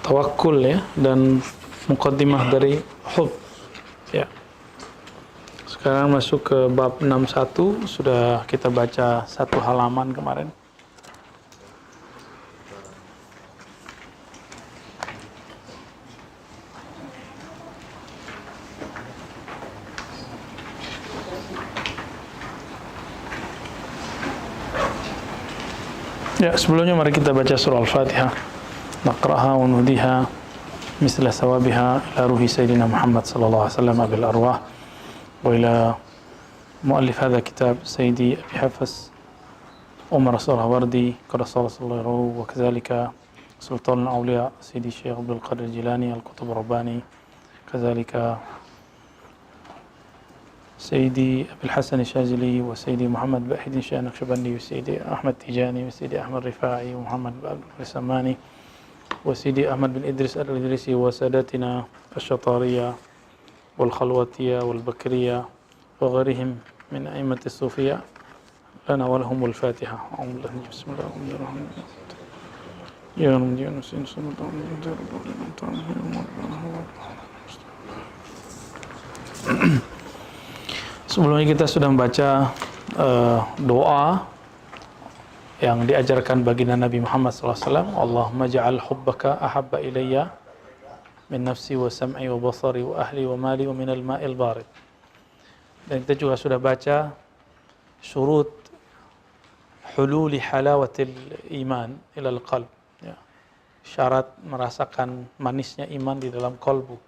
tawakul ya, dan muqaddimah dari hub ya. Sekarang masuk ke bab 61, sudah kita baca satu halaman kemarin. Ya, sebelumnya mari kita baca surah Al-Fatihah. Naqra'ha wa nuhdiha misla sawabiha ila ruhi Sayyidina Muhammad sallallahu alaihi wasallam bil arwah wa ila muallif hadha kitab Sayyidi Abi Hafs Umar Al-Wardi qaddasallahu wa kadzalika Sultan al-Awliya Sayyidi Syekh Abdul Qadir Jilani Al-Qutb Rabbani, kadzalika سيدي أبي الحسن الشاذلي وسيدي محمد باحد شاه النقشبندي وسيدي أحمد تيجاني وسيدي أحمد رفاعي ومحمد بن السماني وسيدي أحمد بن إدريس الإدريسي وسادتنا الشطارية والخلوتية والبكرية وغيرهم من أئمة الصوفية لنا ولهم الفاتحة. بسم الله الرحمن الرحيم. يا رب يا نسين صلى الله عليه وسلم. Sebelumnya kita sudah membaca doa yang diajarkan baginda Nabi Muhammad SAW. Allahumma ja'al hubbaka ahabba ilayya min nafsi wa sam'i wa basari wa ahli wa mali wa minal ma'il barid. Dan kita juga sudah baca syurut hululi halawatil iman ilal qalb ya. Syarat merasakan manisnya iman di dalam kolbu.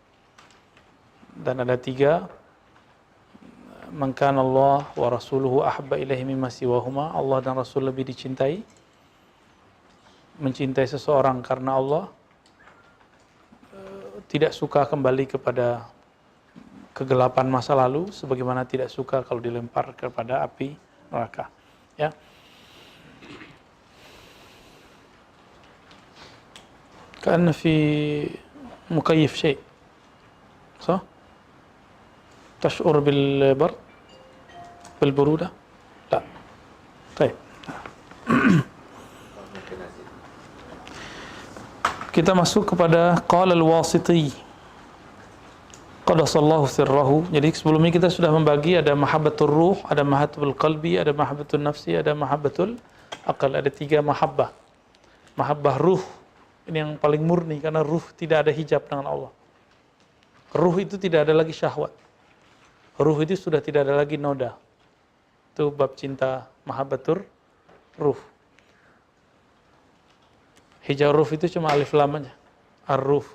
Dan ada 3. Man kana Allah wa rasuluhu ahabba ilaihi mimma siwahuma. Allah dan Rasul lebih dicintai. Mencintai seseorang karena Allah, tidak suka kembali kepada kegelapan masa lalu, sebagaimana tidak suka kalau dilempar kepada api neraka ya. Karena fi mukayyif syai' so تشعر بالبرد بالبرودة؟ لا. طيب. Kita masuk kepada qala al-wasiti qaddasallahu sirrahu. Jadi sebelumnya kita sudah membagi, ada mahabbatul ruh, ada mahabbatul qalbi, ada mahabbatul nafsi, ada mahabbatul aqal. Ada 3 mahabbah. Mahabbah ruh ini yang paling murni, karena ruh tidak ada hijab dengan Allah. Ruh itu tidak ada lagi syahwat. Ruh itu sudah tidak ada lagi noda. Itu bab cinta mahabbatur ruh. Hijau ruh itu cuma alif lam aja. Ar-ruh.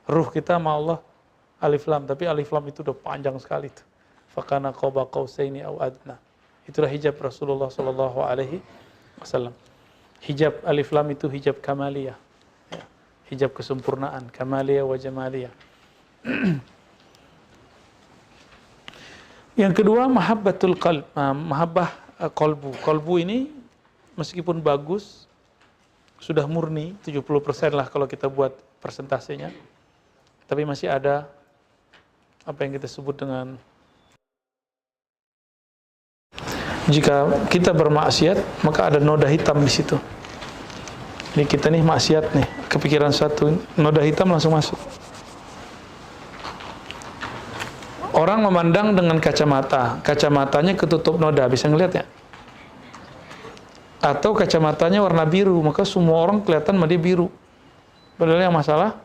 Ruh kita sama Allah alif lam, tapi alif lam itu udah panjang sekali itu. Fakana qaba qausaini aw adna. Itulah hijab Rasulullah sallallahu alaihi wasallam. Hijab alif lam itu hijab kamaliyah. Ya. Hijab kesempurnaan, kamaliyah wa jamaliyah. Yang kedua mahabbatul qalb, mahabbah qalbu. Qalbu ini meskipun bagus, sudah murni 70% lah kalau kita buat persentasenya, tapi masih ada apa yang kita sebut dengan, jika kita bermaksiat maka ada noda hitam di situ. Ini kita nih maksiat nih, kepikiran satu, noda hitam langsung masuk. Orang memandang dengan kacamata, kacamatanya ketutup noda, bisa ngeliat ya? Atau kacamatanya warna biru, maka semua orang kelihatan sama dia biru. Padahal yang masalah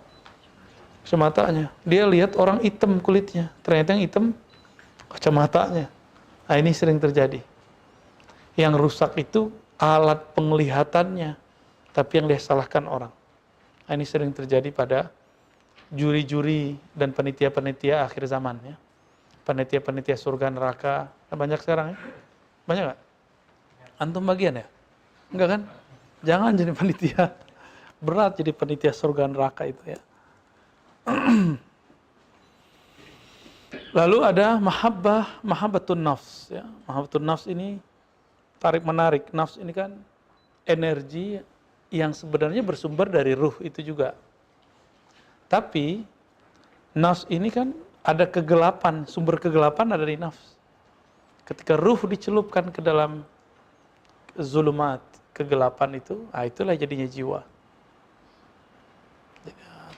kacamatanya. Dia lihat orang hitam kulitnya, ternyata yang hitam kacamatanya. Nah, ini sering terjadi. Yang rusak itu alat penglihatannya, tapi yang dia salahkan orang. Nah, ini sering terjadi pada juri-juri dan panitia-panitia akhir zaman ya. Panitia-panitia surga neraka, banyak sekarang ya? Banyak nggak? Antum bagian ya? Enggak kan? Jangan jadi panitia. Berat jadi panitia surga neraka itu ya. Lalu ada mahabbatun nafs ya. Mahabbatun nafs ini tarik menarik. Nafs ini kan energi yang sebenarnya bersumber dari ruh itu juga. Tapi nafs ini kan ada kegelapan, sumber kegelapan ada di nafs. Ketika ruh dicelupkan ke dalam zulumat, kegelapan itu, itulah jadinya jiwa.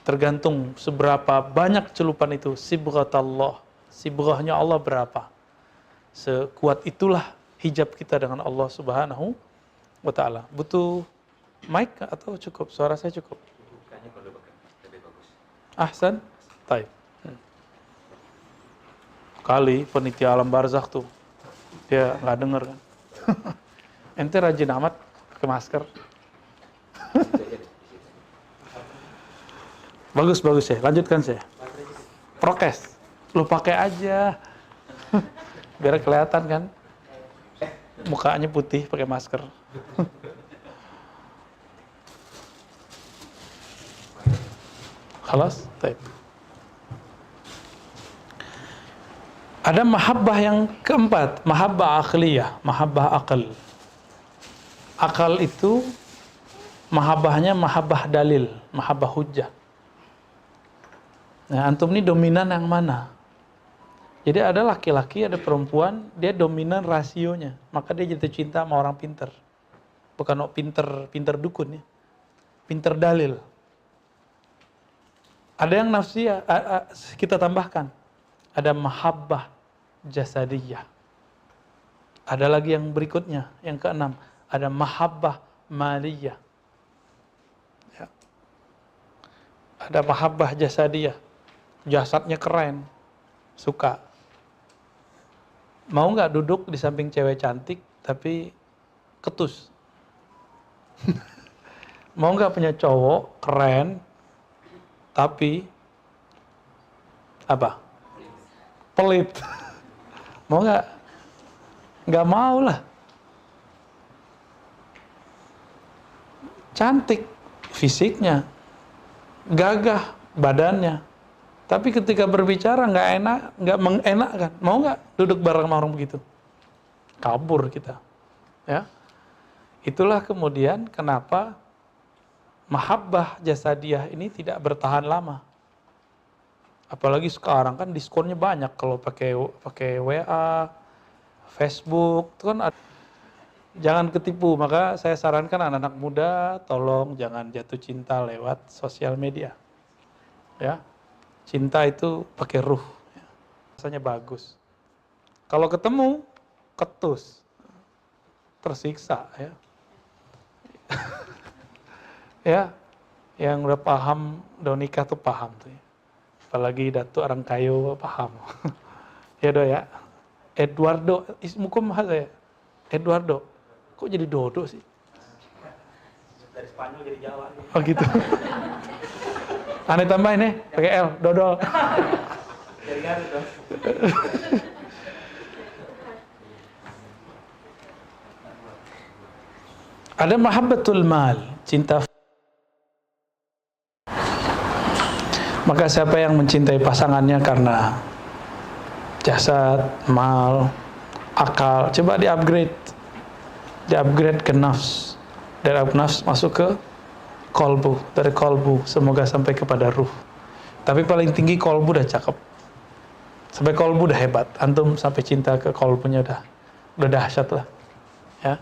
Tergantung seberapa banyak celupan itu. Sibghatallah. Sibghahnya Allah berapa. Sekuat itulah hijab kita dengan Allah Subhanahu wa ta'ala. Butuh mic atau cukup? Suara saya cukup? Bukannya kalau lebih bagus. Ahsan? Taib. Kali penitia alam barzakh tuh. Dia nggak denger kan. Ente rajin amat pakai masker. Bagus ya, lanjutkan saya. Prokes, lu pakai aja, biar kelihatan kan, mukanya putih pakai masker. Khalas, baik. Ada mahabbah yang keempat, mahabbah akhliyah, mahabbah akal. Akal itu mahabbahnya mahabbah dalil, mahabbah hujjah. Nah, antum ini dominan yang mana? Jadi ada laki-laki, ada perempuan, dia dominan rasionya, maka dia jatuh cinta sama orang pinter. Bukan pinter dukun ya, pinter dalil. Ada yang nafsiyah, kita tambahkan, ada mahabbah jasadiyah. Ada lagi yang berikutnya, yang keenam, ada mahabbah maliyah. Ya. Ada mahabbah jasadiyah. Jasadnya keren, suka. Mau nggak duduk di samping cewek cantik, tapi ketus? Mau nggak punya cowok keren, tapi apa? Pelit. Mau nggak? Nggak mau lah. Cantik fisiknya, gagah badannya. Tapi ketika berbicara nggak enak, nggak mengenakkan. Mau nggak duduk bareng sama orang begitu? Kabur kita. Ya, itulah kemudian kenapa mahabbah jasadiyah ini tidak bertahan lama. Apalagi sekarang kan diskonnya banyak kalau pakai WA, Facebook, itu kan jangan ketipu. Maka saya sarankan anak-anak muda tolong jangan jatuh cinta lewat sosial media. Ya. Cinta itu pakai ruh, rasanya bagus. Kalau ketemu, ketus, tersiksa, ya. Ya, yang udah paham, udah nikah tuh paham tuh. Ya. Apalagi Datuk orang kayu paham. Ya do ya. Eduardo, ismukum apa ya? Eduardo, kok jadi Dodo sih? Dari Spanyol jadi Jawa. Oh gitu. Aneh tambahin nih, pakai L, dodol. Dari Garut dong. Ada mahabbatul mal, cinta. Maka siapa yang mencintai pasangannya karena jasad, mal, akal, coba di-upgrade ke nafs. Dari nafs masuk ke kolbu, dari kolbu semoga sampai kepada ruh. Tapi paling tinggi kolbu udah cakep. Sampai kolbu udah hebat. Antum sampai cinta ke kolbunya udah dahsyat lah. Ya.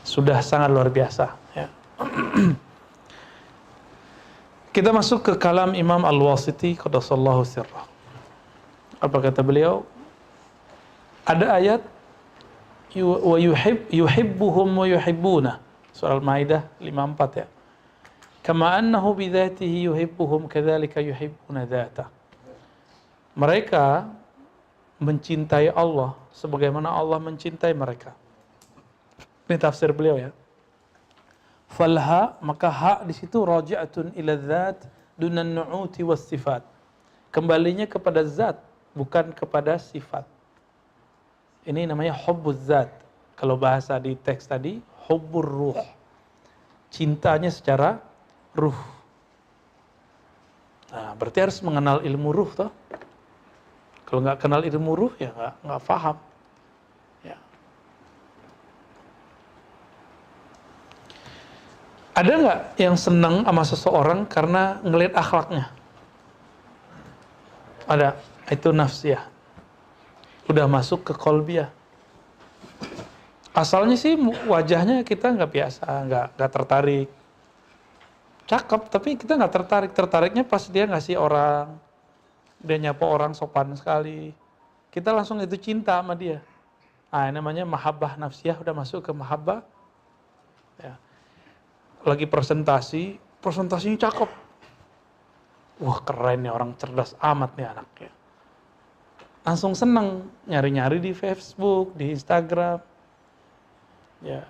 Sudah sangat luar biasa, ya. Kita masuk ke kalam Imam Al-Wasiti qaddasallahu sirrah. Apa kata beliau? Ada ayat wa yuhibbuhum wa yuhibbuna. Surah Al-Maidah 54 ya. Kama annahu bidzatihi yuhibbuhum kadzalika yuhibbuna dzatah. Mereka mencintai Allah sebagaimana Allah mencintai mereka. Ini tafsir beliau ya. Falha, maka hak di situ raji'atun ila dzat dunan nu'uti was sifat. Kembalinya kepada zat, bukan kepada sifat. Ini namanya hubbuz zat. Kalau bahasa di teks tadi, hubbur ruh. Cintanya secara ruh. Nah, berarti harus mengenal ilmu ruh toh. Kalau nggak kenal ilmu ruh ya nggak paham. Ya. Ada nggak yang senang sama seseorang karena ngelihat akhlaknya? Ada. Itu nafsiyah. Udah masuk ke qalbiyah. Asalnya sih wajahnya kita nggak biasa, nggak tertarik. cakep, tapi kita nggak tertarik. Tertariknya pas dia ngasih orang, dia nyapa orang sopan sekali. Kita langsung itu cinta sama dia. Nah, ini namanya mahabbah nafsiyah, udah masuk ke mahabbah. Ya. Lagi presentasinya cakep. Wah, keren nih, orang cerdas amat nih anaknya. Langsung seneng, nyari-nyari di Facebook, di Instagram. Ya,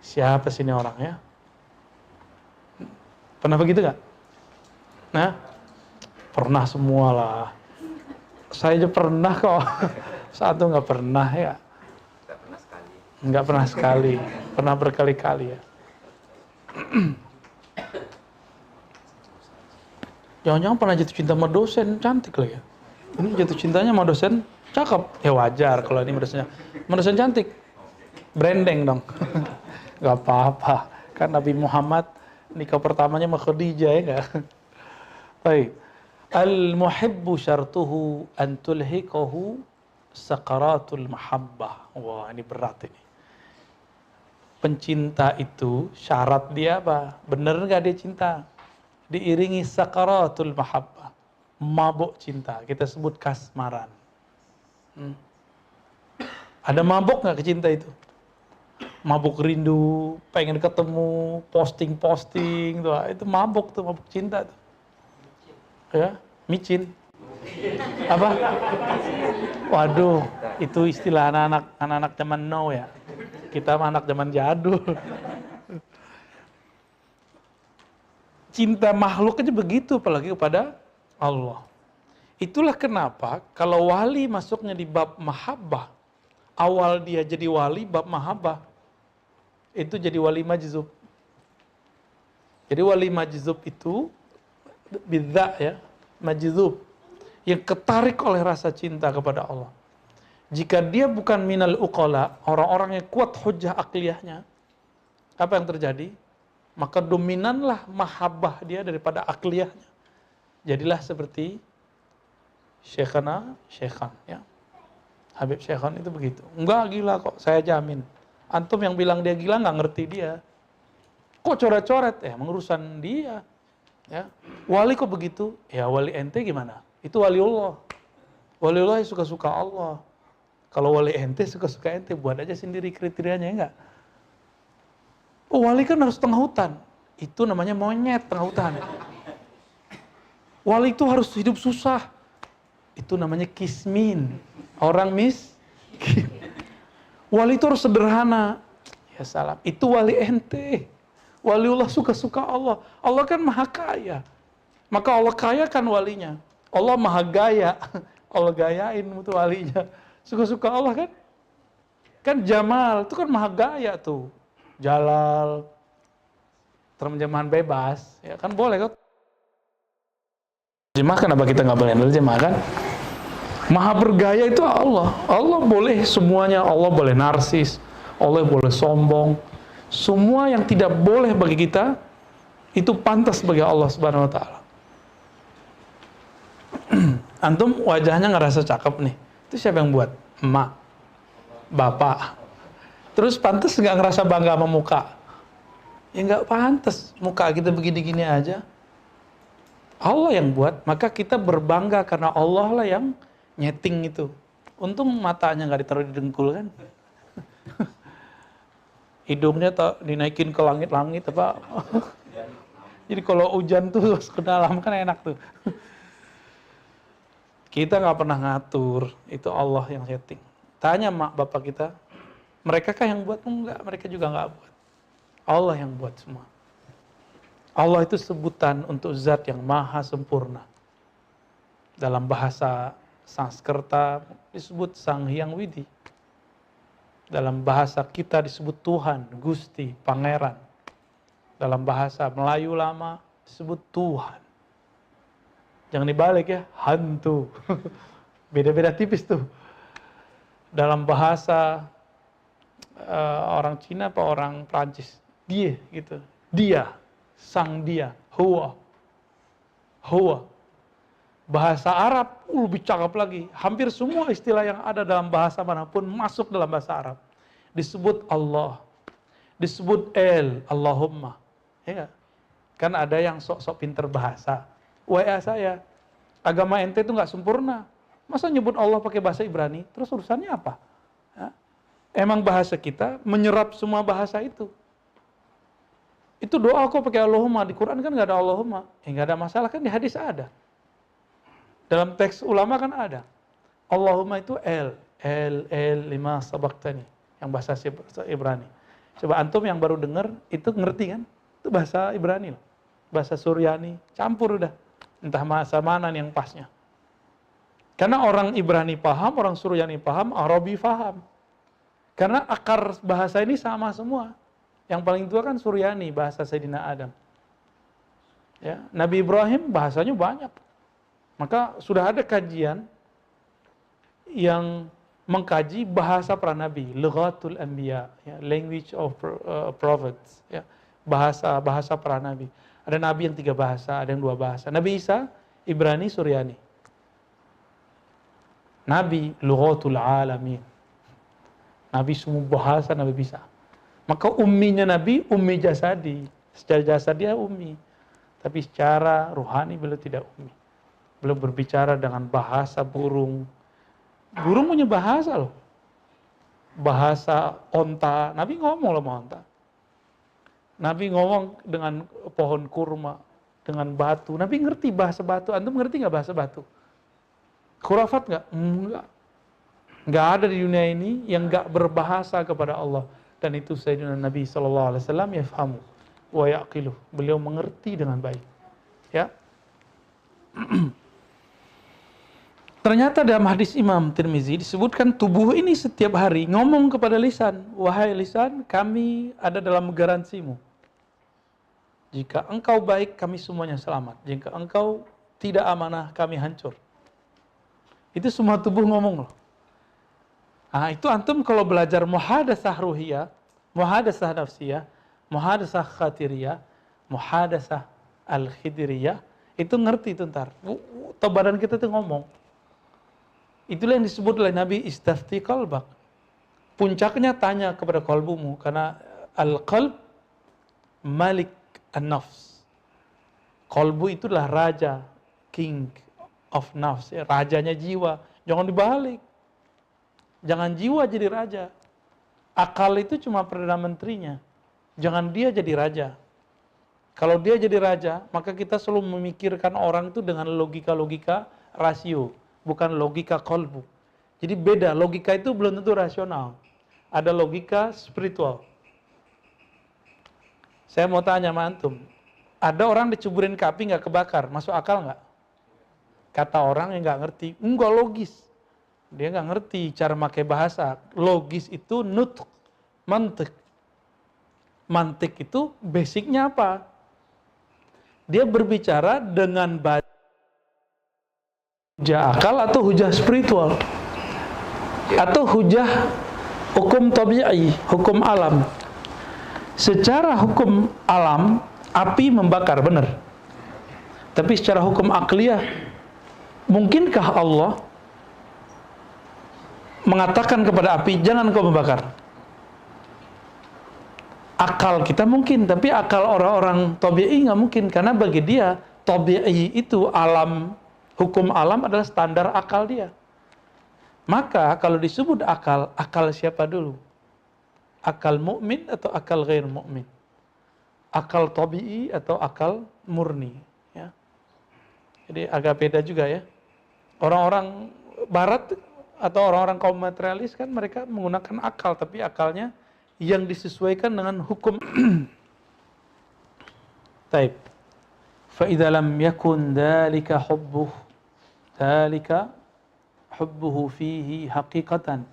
siapa sih ini orangnya? Pernah begitu gak? Nah, pernah semua lah. Saya aja pernah kok. Satu nggak pernah ya. Nggak pernah sekali. Nggak pernah sekali. Pernah berkali-kali ya. Jangan-jangan pernah jatuh cinta sama dosen, cantik lah ya. Ini jatuh cintanya sama dosen, cakep. Ya wajar kalau ini sama dosen cantik. Branding dong. Gak apa-apa. Kan Nabi Muhammad nikah pertamanya sama Khadijah ya enggak? Baik. Al-muhibbu syartuhu an tulhiqahu sakaratul mahabbah. Wah, ini berat ini. Pencinta itu syarat dia apa? Bener enggak dia cinta? Diiringi sakaratul mahabbah. Mabuk cinta, kita sebut kasmaran. Ada mabuk enggak ke cinta itu? Mabuk rindu, pengen ketemu, posting-posting, tuh. Itu mabuk tuh, mabuk cinta tuh. Ya, micin. Apa? Waduh, itu istilah anak-anak zaman now ya. Kita mah anak zaman jadul. Cinta makhluk aja begitu, apalagi kepada Allah. Itulah kenapa kalau wali masuknya di bab mahabbah, awal dia jadi wali bab mahabbah, itu jadi wali majzub. Jadi wali majzub itu bidza ya, majzub, yang ketarik oleh rasa cinta kepada Allah. Jika dia bukan minal uqala, orang-orang yang kuat hujjah akliyahnya, apa yang terjadi? Maka dominanlah mahabbah dia daripada akliyahnya. Jadilah seperti Syekhana, Syekhan ya. Habib Syekhan itu begitu. Enggak gila kok, saya jamin. Antum yang bilang dia gila nggak ngerti dia. Kok coret-coret? Emang urusan dia. Ya. Wali kok begitu? Ya wali ente gimana? Itu waliullah. Waliullah yang suka-suka Allah. Kalau wali ente suka-suka ente, buat aja sendiri kriterianya ya enggak? Oh, wali kan harus tengah hutan. Itu namanya monyet tengah hutan. Wali itu harus hidup susah. Itu namanya kismin. Orang miskin. Wali itu harus sederhana. Ya salam. Itu wali ente. Waliullah suka-suka Allah. Allah kan maha kaya. Maka Allah kaya kan walinya. Allah maha gaya. Allah gayain itu walinya. Suka-suka Allah kan? Kan Jamal, itu kan maha gaya tuh. Jalal. Terjemahan bebas. Ya kan boleh kok. Terjemah kenapa kita nggak boleh terjemah kan? Maha bergaya itu Allah. Allah boleh semuanya. Allah boleh narsis. Allah boleh sombong. Semua yang tidak boleh bagi kita itu pantas bagi Allah Subhanahu wa taala. Antum wajahnya ngerasa cakep nih. Itu siapa yang buat? Emak. Bapak. Terus pantas nggak ngerasa bangga sama muka? Ya nggak pantas. Muka kita begini-gini aja. Allah yang buat, maka kita berbangga karena Allah lah yang nyeting itu. Untung matanya nggak ditaruh di dengkul kan. Hidungnya tak dinaikin ke langit-langit apa. Jadi kalau hujan tuh ke dalam kan enak tuh. Kita nggak pernah ngatur, itu Allah yang setting. Tanya mak bapak kita, mereka kah yang buat? Enggak, mereka juga nggak buat. Allah yang buat semua. Allah itu sebutan untuk zat yang maha sempurna. Dalam bahasa Sanskerta disebut Sang Hyang Widi. Dalam bahasa kita disebut Tuhan, Gusti, Pangeran. Dalam bahasa Melayu lama disebut Tuhan. Jangan dibalik ya, hantu. Beda-beda tipis tuh. Dalam bahasa orang Cina apa orang Prancis, dia gitu. Dia, sang dia, huwa. Huwa. Bahasa Arab lebih cakep lagi. Hampir semua istilah yang ada dalam bahasa manapun masuk dalam bahasa Arab. Disebut Allah. Disebut Allahumma. Ya, Kan ada yang sok-sok pinter bahasa. WA saya, agama ente itu nggak sempurna. Masa nyebut Allah pakai bahasa Ibrani? Terus urusannya apa? Ya. Emang bahasa kita menyerap semua bahasa itu. Itu doa kok pakai Allahumma. Di Quran kan nggak ada Allahumma. Nggak ada masalah, kan di hadis ada. Dalam teks ulama kan ada. Allahumma itu lima sabaktani. Yang bahasa Ibrani. Coba antum yang baru dengar, itu ngerti kan? Itu bahasa Ibrani loh. Bahasa Suryani, campur udah. Entah bahasa mana nih yang pasnya. Karena orang Ibrani paham, orang Suryani paham, Arabi paham. Karena akar bahasa ini sama semua. Yang paling tua kan Suryani, bahasa Sayyidina Adam. Ya, Nabi Ibrahim bahasanya banyak. Maka sudah ada kajian yang mengkaji bahasa para nabi, lughatul anbiya, ya, language of prophets, ya, bahasa para nabi. Ada nabi yang 3 bahasa, ada yang 2 bahasa. Nabi Isa, Ibrani, Suryani. Nabi lughatul alamin. Nabi semua bahasa Nabi bisa. Maka umminya Nabi, ummi jasadi. Secara jasad dia ummi. Tapi secara ruhani beliau tidak ummi. Beliau berbicara dengan bahasa burung. Burung punya bahasa loh. Bahasa onta. Nabi ngomong loh sama onta. Nabi ngomong dengan pohon kurma, dengan batu. Nabi ngerti bahasa batu. Antum ngerti nggak bahasa batu? Khurafat nggak? Enggak. Nggak ada di dunia ini yang nggak berbahasa kepada Allah. Dan itu Sayyidina Nabi SAW yafhamu wa yaqiluh. Beliau mengerti dengan baik. Ya. Ternyata dalam hadis Imam Tirmizi disebutkan tubuh ini setiap hari ngomong kepada lisan, wahai lisan, kami ada dalam garansimu. Jika engkau baik, kami semuanya selamat. Jika engkau tidak amanah, kami hancur. Itu semua tubuh ngomong loh. Nah, itu antum kalau belajar muhadasah ruhiyah, muhadasah nafsiyah, muhadasah khatiriyah, muhadasah al-khidriyah, itu ngerti itu ntar. Badan kita tuh ngomong. Itulah yang disebut oleh Nabi istafti qalbak. Puncaknya tanya kepada kalbumu, karena al-qalb malik an-nafs. Kalbu itulah raja, king of nafs, ya, rajanya jiwa. Jangan dibalik. Jangan jiwa jadi raja. Akal itu cuma perdana menterinya. Jangan dia jadi raja. Kalau dia jadi raja, maka kita selalu memikirkan orang itu dengan logika-logika rasio, bukan logika kolbu. Jadi beda, logika itu belum tentu rasional. Ada logika spiritual. Saya mau tanya sama antum, ada orang diceburin ke api nggak kebakar, masuk akal nggak? Kata orang yang nggak ngerti, enggak logis. Dia nggak ngerti cara pakai bahasa. Logis itu nutq, mantik. Mantik itu basicnya apa? Dia berbicara dengan hujah akal atau hujah spiritual, atau hujah hukum tabi'i, hukum alam. Secara hukum alam, api membakar, benar. Tapi secara hukum akliyah, mungkinkah Allah mengatakan kepada api, jangan kau membakar? Akal kita mungkin, tapi akal orang-orang tabi'i nggak mungkin, karena bagi dia tabi'i itu alam, hukum alam adalah standar akal dia. Maka kalau disebut akal, akal siapa dulu? Akal mukmin atau akal ghair mukmin? Akal tabi'i atau akal murni? Ya. Jadi agak beda juga ya. Orang-orang barat atau orang-orang kaum materialis kan mereka menggunakan akal, tapi akalnya yang disesuaikan dengan hukum. Taib. Fa idza lam yakun dzalika hubbuhu fihi haqiqatan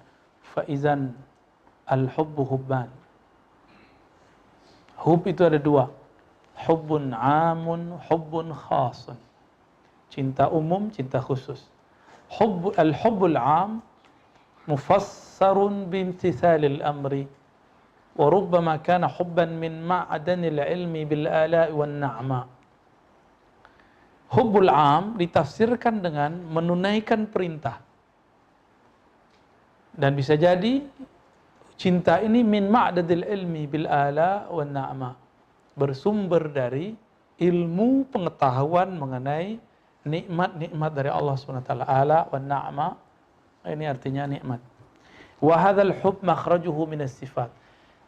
fa idzan al-hubbu hubban. Hub itu ada 2. Hubbun 'amun, hubbun khasun. Cinta umum, cinta khusus. Al-hubbul 'am mufassarun bimtithalil amri. وربما كان حبا من معدن العلم بالآلاء والنعماء. Hubbul am ditafsirkan dengan menunaikan perintah. Dan bisa jadi cinta ini min ma'dadil ilmi bil ala wan na'ma, bersumber dari ilmu pengetahuan mengenai nikmat-nikmat dari Allah SWT. Ala wa na'ma, ini artinya nikmat. Wa hadzal hub makhrajuhu minas sifat.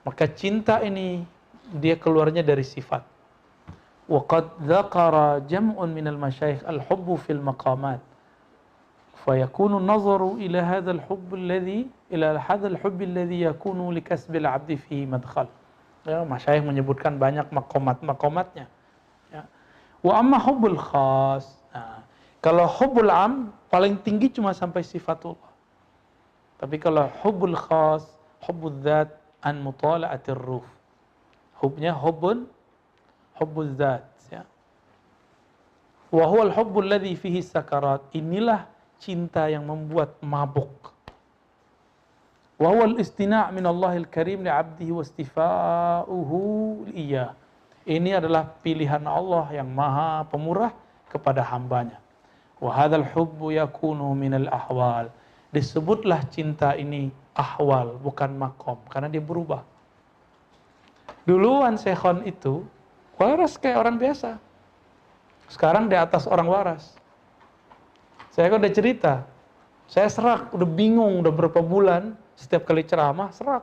Maka cinta ini dia keluarnya dari sifat. Wa qad dzakara jam'un minal masyayikh al-hubbu fil maqamat. Fayakunu nazaru ila hadzal hubb alladhi yakunu likasbil 'abdi fihi madkhal. Ya, masyayikh menyebutkan banyak maqamat-maqamatnya. Ya. Wa amma hubbul khas. Nah, kalau hubbul am paling tinggi cuma sampai sifatullah. Tapi kalau hubbul khas, hubbul dzat an mutala'atir ruh. Hubnya hubbul dzat, ya. Wa huwal hubbul ladzi fihi sakarat. Inilah cinta yang membuat mabuk. Wa huwal istina' min Allahil karim li 'abdihi wa istifa'uhu iyyah. Ini adalah pilihan Allah yang maha pemurah kepada hambanya. Wa hadzal hubbu yakunu minal ahwal. Disebutlah cinta ini ahwal, bukan makom, karena dia berubah. Duluan Syekhon itu waras kayak orang biasa. Sekarang di atas orang waras. Saya kan udah cerita, saya serak, udah bingung, udah berapa bulan, setiap kali ceramah serak.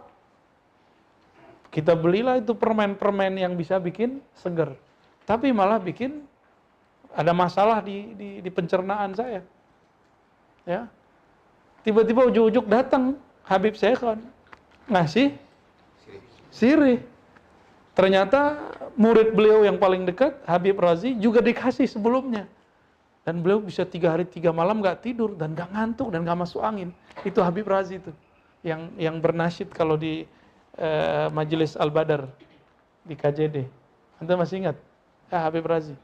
Kita belilah itu permen-permen yang bisa bikin seger. Tapi malah bikin ada masalah di pencernaan saya. Ya. Tiba-tiba ujuk-ujuk datang Habib Syekhon ngasih sirih. Ternyata murid beliau yang paling dekat, Habib Razi, juga dikasih sebelumnya. Dan beliau bisa 3 hari 3 malam gak tidur dan gak ngantuk dan gak masuk angin. Itu Habib Razi itu yang bernasyid kalau di Majelis Al-Badar di KJD. Anda masih ingat? Ya, Habib Razi.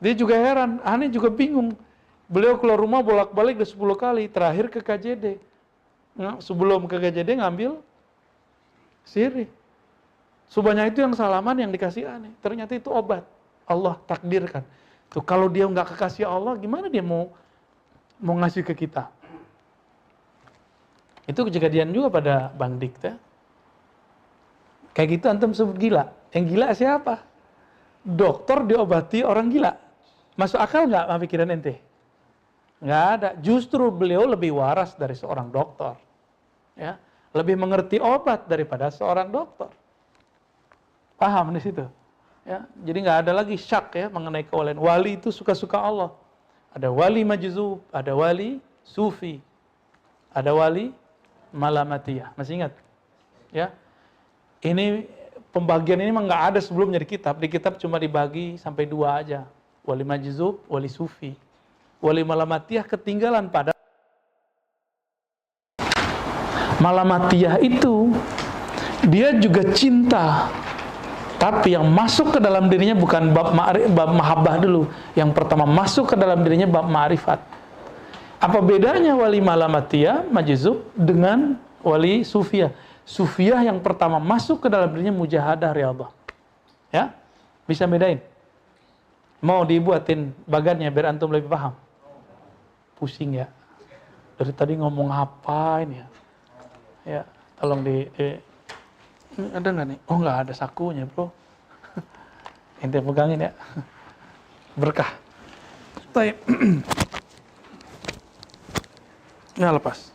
Dia juga heran, aneh juga bingung. Beliau keluar rumah bolak-balik udah 10 kali, terakhir ke KJD. Nah, sebelum ke KJD ngambil sirih. Sebanyak itu yang salaman, yang dikasih aneh. Ternyata itu obat. Allah takdirkan. Tuh, kalau dia nggak kekasih Allah, gimana dia mau ngasih ke kita? Itu kejadian juga pada Bang Dikta. Kayak gitu antum sebut gila. Yang gila siapa? Dokter diobati orang gila. Masuk akal nggak pikiran ente? Nggak ada. Justru beliau lebih waras dari seorang dokter. Ya, lebih mengerti obat daripada seorang dokter. Paham di situ? Ya, jadi nggak ada lagi syak ya mengenai kewalian. Wali itu suka-suka Allah. Ada wali majzub, ada wali sufi, ada wali malamatiyah. Masih ingat? Ya, ini pembagian ini memang nggak ada sebelumnya di kitab. Di kitab cuma dibagi sampai 2 aja. Wali majzub, wali sufi. Wali malamatiyah ketinggalan pada malamatiyah itu dia juga cinta. Tapi yang masuk ke dalam dirinya bukan bab mahabbah dulu. Yang pertama masuk ke dalam dirinya bab ma'rifat. Apa bedanya wali malamatiyah, majzub dengan wali sufiyah? Sufiyah yang pertama masuk ke dalam dirinya mujahadah riyadhah. Ya? Bisa bedain? Mau dibuatin bagannya biar antum lebih paham? Pusing ya. Dari tadi ngomong apa ini ya? Ya, tolong ada nggak nih? Oh, nggak ada sakunya, bro. Ente pegangin ya. Berkah. Baik. Ya, lepas.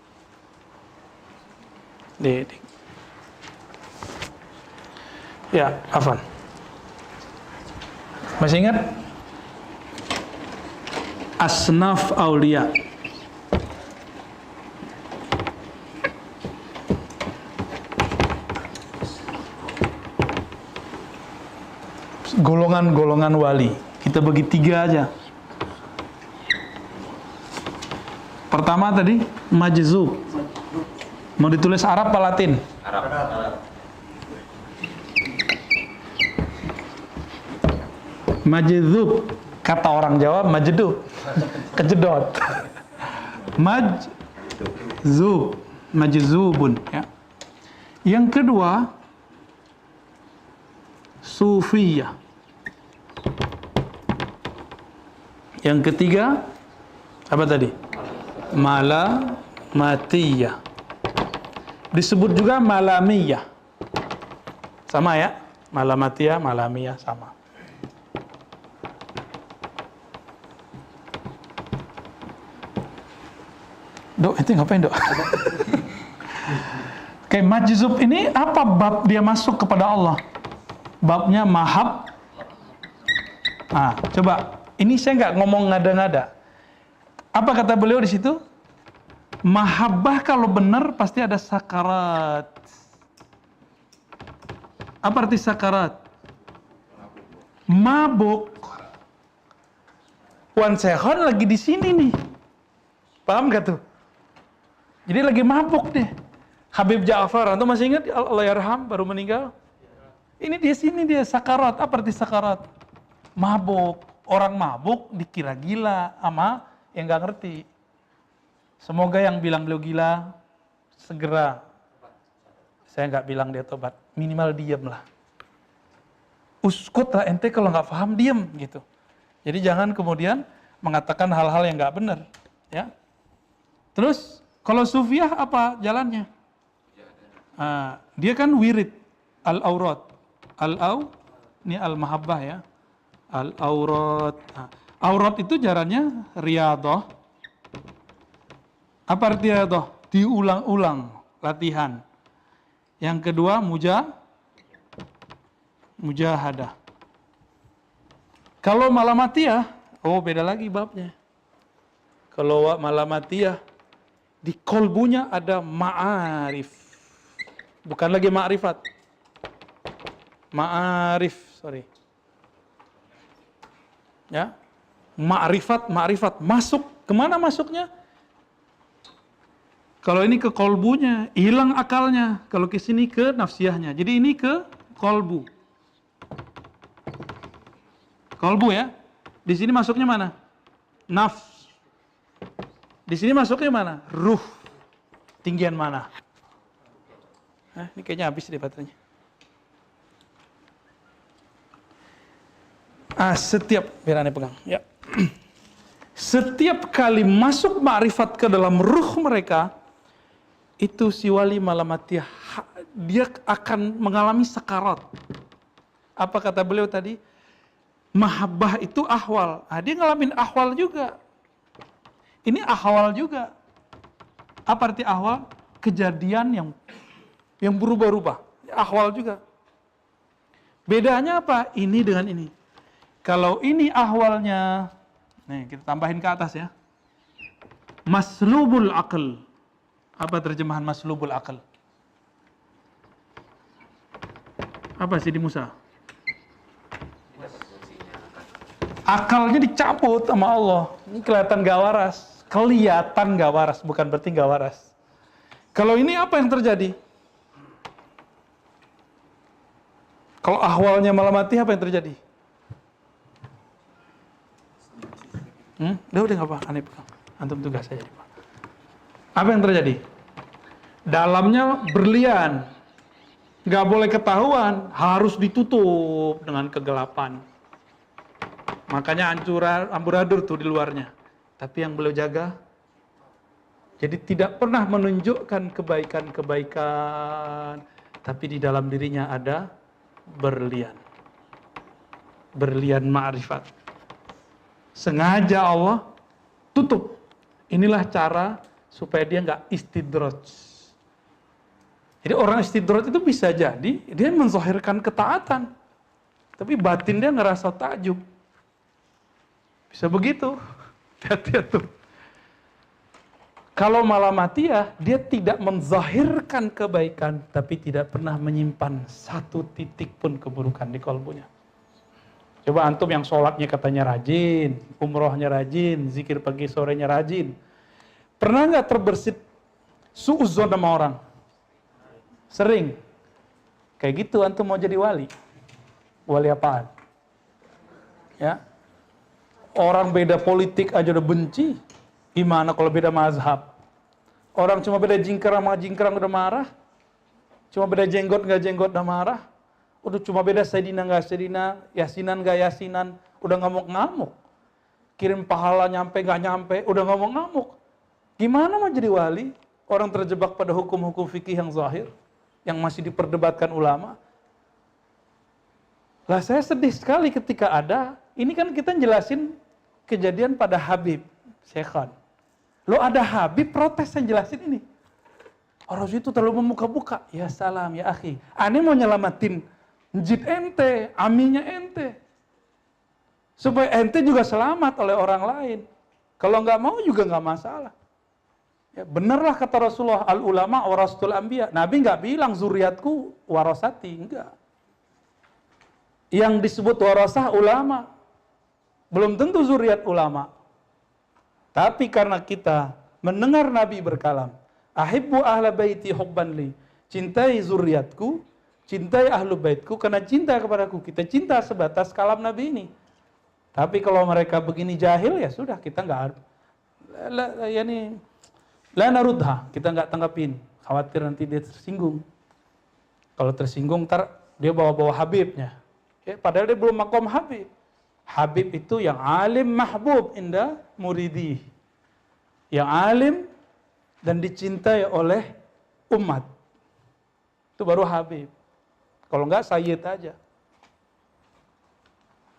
Ya, Afan. Masih ingat? Asnaf Aulia. Golongan-golongan wali. Kita bagi 3 aja. Pertama tadi majzub. Mau ditulis Arab apa Latin? Arab. Majzub. Kata orang Jawa majdub. Kejedot. Majzub. Majzubun, ya. Yang kedua sufiyah. Yang ketiga apa tadi? Malamatiyah. Disebut juga malamiyah. Sama ya? Malamatiyah, malamiyah sama. Dok, itu ngapain, Dok? Oke, majzub ini apa bab dia masuk kepada Allah? Babnya mahab. Nah, coba. Ini saya nggak ngomong ngada-ngada. Apa kata beliau di situ? Mahabbah kalau benar pasti ada sakarat. Apa arti sakarat? Mabuk. Wan Sehon lagi di sini nih. Paham gak tuh? Jadi lagi mabuk deh. Habib Ja'far, antum masih ingat Allahyarham baru meninggal? Ini di sini dia sakarat. Apa arti sakarat? Mabuk. Orang mabuk dikira gila sama yang nggak ngerti. Semoga yang bilang beliau gila segera. Saya nggak bilang dia tobat, minimal diem lah. Uskut lah ente kalau nggak paham diem gitu. Jadi jangan kemudian mengatakan hal-hal yang nggak benar, ya. Terus kalau sufiah apa jalannya? Dia kan wirid al-aurat, ini al-mahabbah ya. Al-aurat. Aurat itu jalannya riyadhah. Apa arti riyadhah? Diulang-ulang, latihan. Yang kedua mujahadah. Kalau malamatiyah, beda lagi babnya. Kalau malamatiyah, di kolbunya ada ma'arif. Bukan lagi ma'rifat. Ma'arif, sorry. Ya, ma'rifat masuk kemana masuknya? Kalau ini ke kolbunya, hilang akalnya. Kalau ke sini ke nafsiyahnya. Jadi ini ke kolbu. Kolbu ya. Di sini masuknya mana? Nafs. Di sini masuknya mana? Ruh. Tinggian mana? Ini kayaknya habis deh baterainya. Biar aneh pegang. Ya. Setiap kali masuk ma'rifat ke dalam ruh mereka, itu si wali malamatiyah, dia akan mengalami sakarat. Apa kata beliau tadi? Mahabbah itu ahwal. Dia ngalamin ahwal juga. Ini ahwal juga. Apa arti ahwal? Kejadian yang berubah-ubah. Ahwal juga. Bedanya apa? Ini dengan ini. Kalau ini ahwalnya, nih kita tambahin ke atas ya. Maslubul aql. Apa terjemahan maslubul aql? Apa Sidi Musa? Akalnya dicabut sama Allah. Ini kelihatan gak waras. Kelihatan gak waras, bukan berarti gak waras. Kalau ini apa yang terjadi? Kalau ahwalnya malamati apa yang terjadi? Udah gak apa, aneh pegang. Antum tugas saya. Apa yang terjadi? Dalamnya berlian. Gak boleh ketahuan, harus ditutup dengan kegelapan. Makanya amburadur tuh di luarnya. Tapi yang beliau jaga, jadi tidak pernah menunjukkan kebaikan-kebaikan, tapi di dalam dirinya ada berlian. Berlian ma'rifat. Sengaja Allah tutup. Inilah cara supaya dia nggak istidraj. Jadi orang istidraj itu bisa jadi dia menzahirkan ketaatan, tapi batin dia ngerasa takjub. Bisa begitu. Hati-hati tuh. Kalau malamatiyah, dia tidak menzahirkan kebaikan, tapi tidak pernah menyimpan satu titik pun keburukan di kalbunya. Coba antum yang sholatnya katanya rajin, umrohnya rajin, zikir pagi sorenya rajin. Pernah nggak terbersit suudzon sama orang? Sering. Kayak gitu antum mau jadi wali. Wali apaan? Ya. Orang beda politik aja udah benci. Gimana kalau beda mazhab? Orang cuma beda jingkrang sama jingkrang udah marah. Cuma beda jenggot nggak jenggot udah marah. Udah cuma beda Sayyidina nggak Sayyidina, Yasinan nggak Yasinan, udah ngamuk-ngamuk. Kirim pahala nyampe nggak nyampe, udah ngamuk-ngamuk. Gimana mau jadi wali? Orang terjebak pada hukum-hukum fikih yang zahir, yang masih diperdebatkan ulama. Lah saya sedih sekali ketika ada, ini kan kita jelasin kejadian pada Habib Syekhan. Lo ada Habib protes yang jelasin ini. Orang itu terlalu memuka-buka. Ya salam, ya akhi. Aneh mau nyelamatin njit ente, aminya ente. Supaya ente juga selamat oleh orang lain. Kalau nggak mau juga nggak masalah. Ya, benarlah kata Rasulullah, al-ulama warasatul anbiya. Nabi nggak bilang zuriatku warasati, enggak. Yang disebut warasah ulama. Belum tentu zuriat ulama. Tapi karena kita mendengar Nabi berkalam, ahibbu ahla baiti hubban li. Cintai zuriatku, cintai ahlu baitku karena cinta kepadaku. Kita cinta sebatas kalam Nabi ini. Tapi kalau mereka begini jahil, ya sudah, kita nggak la narudha, kita nggak tanggapin. Khawatir nanti dia tersinggung. Kalau tersinggung, ntar dia bawa-bawa Habibnya. Ya, padahal dia belum makom Habib. Habib itu yang alim mahbub inda muridi. Yang alim dan dicintai oleh umat. Itu baru Habib. Kalau nggak, sayyid aja.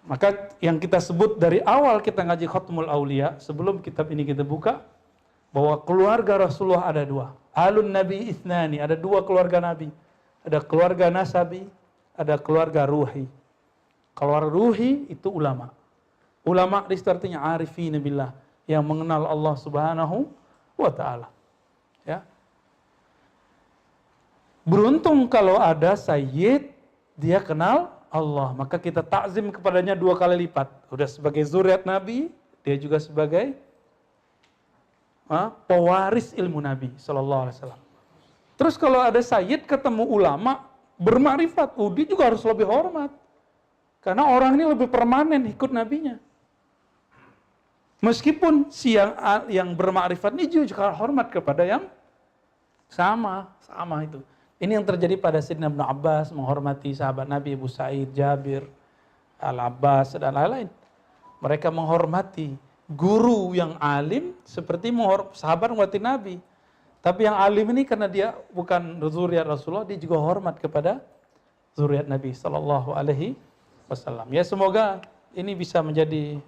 Maka yang kita sebut dari awal kita ngaji Khatmul Aulia, sebelum kitab ini kita buka, bahwa keluarga Rasulullah ada dua. Alun Nabi Ithnani, ada dua keluarga Nabi. Ada keluarga Nasabi, ada keluarga Ruhi. Keluarga Ruhi itu ulama. Ulama di situ artinya arifin billah, yang mengenal Allah Subhanahu wa Ta'ala. Ya. Beruntung kalau ada sayyid, dia kenal Allah, maka kita takzim kepadanya 2 kali lipat. Udah sebagai zuriat Nabi, dia juga sebagai pewaris ilmu Nabi sallallahu alaihi wasallam. Terus kalau ada sayyid ketemu ulama bermakrifat, dia juga harus lebih hormat. Karena orang ini lebih permanen ikut nabinya. Meskipun yang bermakrifat ini juga hormat kepada yang sama itu. Ini yang terjadi pada Sayyidina Ibnu Abbas menghormati sahabat Nabi Abu Sa'id, Jabir, Al-Abbas dan lain-lain. Mereka menghormati guru yang alim seperti sahabat menghormati Nabi. Tapi yang alim ini karena dia bukan zuriat Rasulullah, dia juga hormat kepada zuriat Nabi sallallahu alaihi wasallam. Ya, semoga ini bisa menjadi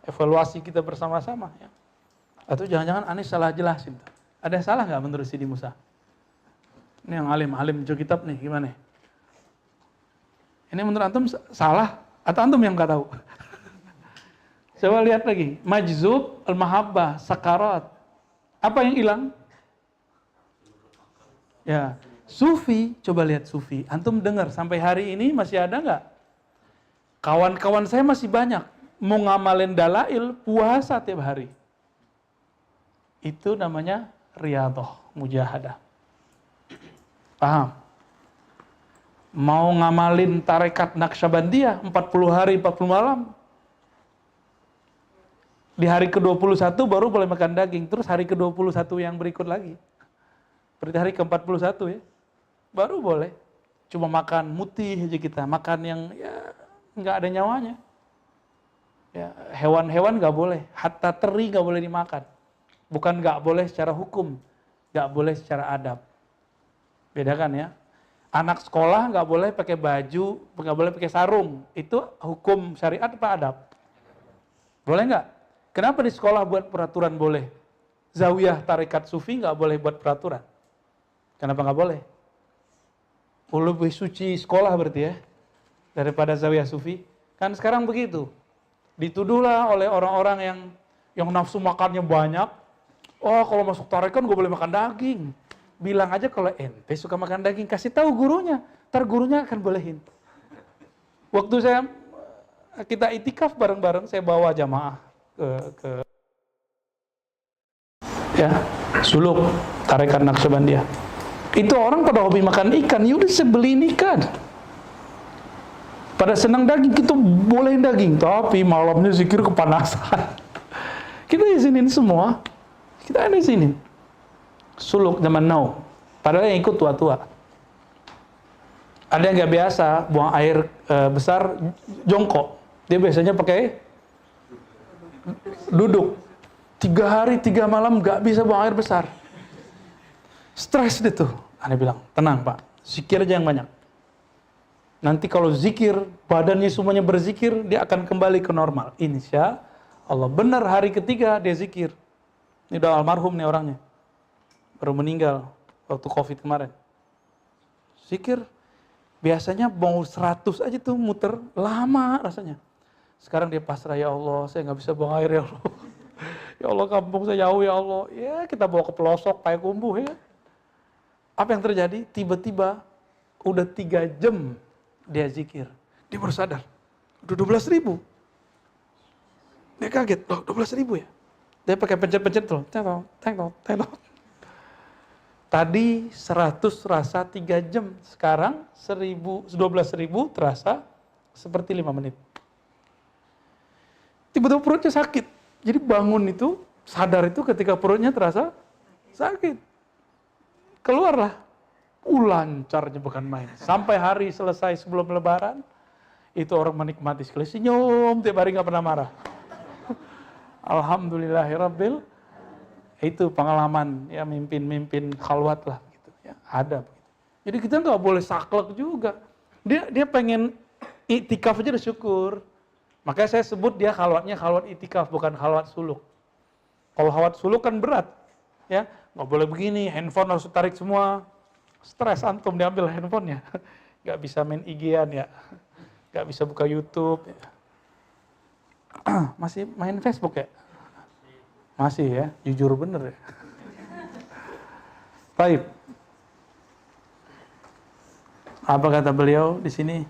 evaluasi kita bersama-sama ya. Atau jangan-jangan aneh salah jelasin. Ada yang salah nggak menurut Sidi Musa? Ini yang alim baca kitab nih, gimana? Ini menurut antum salah atau antum yang nggak tahu? Coba lihat lagi, majzub, al-mahabbah, sakarat. Apa yang hilang? Ya, sufi, coba lihat sufi. Antum dengar sampai hari ini masih ada nggak? Kawan-kawan saya masih banyak mau ngamalin dalail, puasa tiap hari. Itu namanya riyadhah, mujahadah. Paham? Mau ngamalin tarekat Naqsyabandiyah 40 hari 40 malam. Di hari ke-21 baru boleh makan daging, terus hari ke-21 yang berikut lagi. Berarti hari ke-41 ya. Baru boleh. Cuma makan mutih aja kita, makan yang ya enggak ada nyawanya. Ya, hewan-hewan enggak boleh, hatta teri enggak boleh dimakan. Bukan enggak boleh secara hukum, enggak boleh secara adab. Bedakan ya. Anak sekolah nggak boleh pakai baju, nggak boleh pakai sarung. Itu hukum syariat apa adab? Boleh nggak? Kenapa di sekolah buat peraturan boleh? Zawiyah tarekat sufi nggak boleh buat peraturan. Kenapa nggak boleh? Lebih suci sekolah berarti ya daripada zawiyah sufi. Kan sekarang begitu. Dituduhlah oleh orang-orang yang nafsu makannya banyak. Oh, kalau masuk tarekat nggak boleh makan daging. Bilang aja kalau ente suka makan daging, kasih tahu gurunya, ntar gurunya akan bolehin. Waktu kita itikaf bareng-bareng, saya bawa jamaah ke ya suluk tarekat Naqsyabandiyah. Itu orang pada hobi makan ikan, yaudah saya beliin ikan. Pada senang daging, kita bolehin daging, tapi malamnya zikir kepanasan. Kita izinin semua, kita izinin. Suluk zaman now, padahal yang ikut tua-tua. Ada yang nggak biasa buang air besar jongkok, dia biasanya pakai duduk. 3 hari 3 malam nggak bisa buang air besar, stres dia tuh. Aneh bilang, tenang pak, zikir aja yang banyak. Nanti kalau zikir, badannya semuanya berzikir, dia akan kembali ke normal. Insya Allah. Benar hari ketiga dia zikir. Ini udah almarhum nih orangnya. Baru meninggal waktu Covid kemarin. Zikir biasanya mau 100 aja tuh muter, lama rasanya. Sekarang dia pasrah, ya Allah, saya nggak bisa buang air ya Allah. Ya Allah, kampung saya jauh ya Allah. Ya kita bawa ke pelosok, Payakumbuh ya. Apa yang terjadi? Tiba-tiba udah 3 jam dia zikir. Dia baru sadar, udah 12.000. Dia kaget, loh 12.000 ya? Dia pakai pencet-pencet tuh, tenok. Tadi 100 rasa 3 jam, sekarang 12.000 terasa seperti 5 menit. Tiba-tiba perutnya sakit. Jadi bangun itu, sadar itu ketika perutnya terasa sakit. Keluarlah. Lancarnya bukan main. Sampai hari selesai sebelum lebaran, itu orang menikmati sekali. Senyum, tiap hari nggak pernah marah. Alhamdulillahirabbil. Itu pengalaman ya mimpin khalwat lah gitu ya, ada begitu. Jadi kita nggak boleh saklek juga. Dia pengen iktikaf aja udah syukur. Makanya saya sebut dia khalwatnya khalwat iktikaf, bukan khalwat suluk. Kalau khalwat suluk kan berat, ya nggak boleh begini, handphone harus tarik semua, stres antum diambil handphonenya, nggak bisa main IG-an ya, nggak bisa buka YouTube. Ya. Masih main Facebook ya? Masih ya, jujur bener ya. Baik. Apa kata beliau di sini?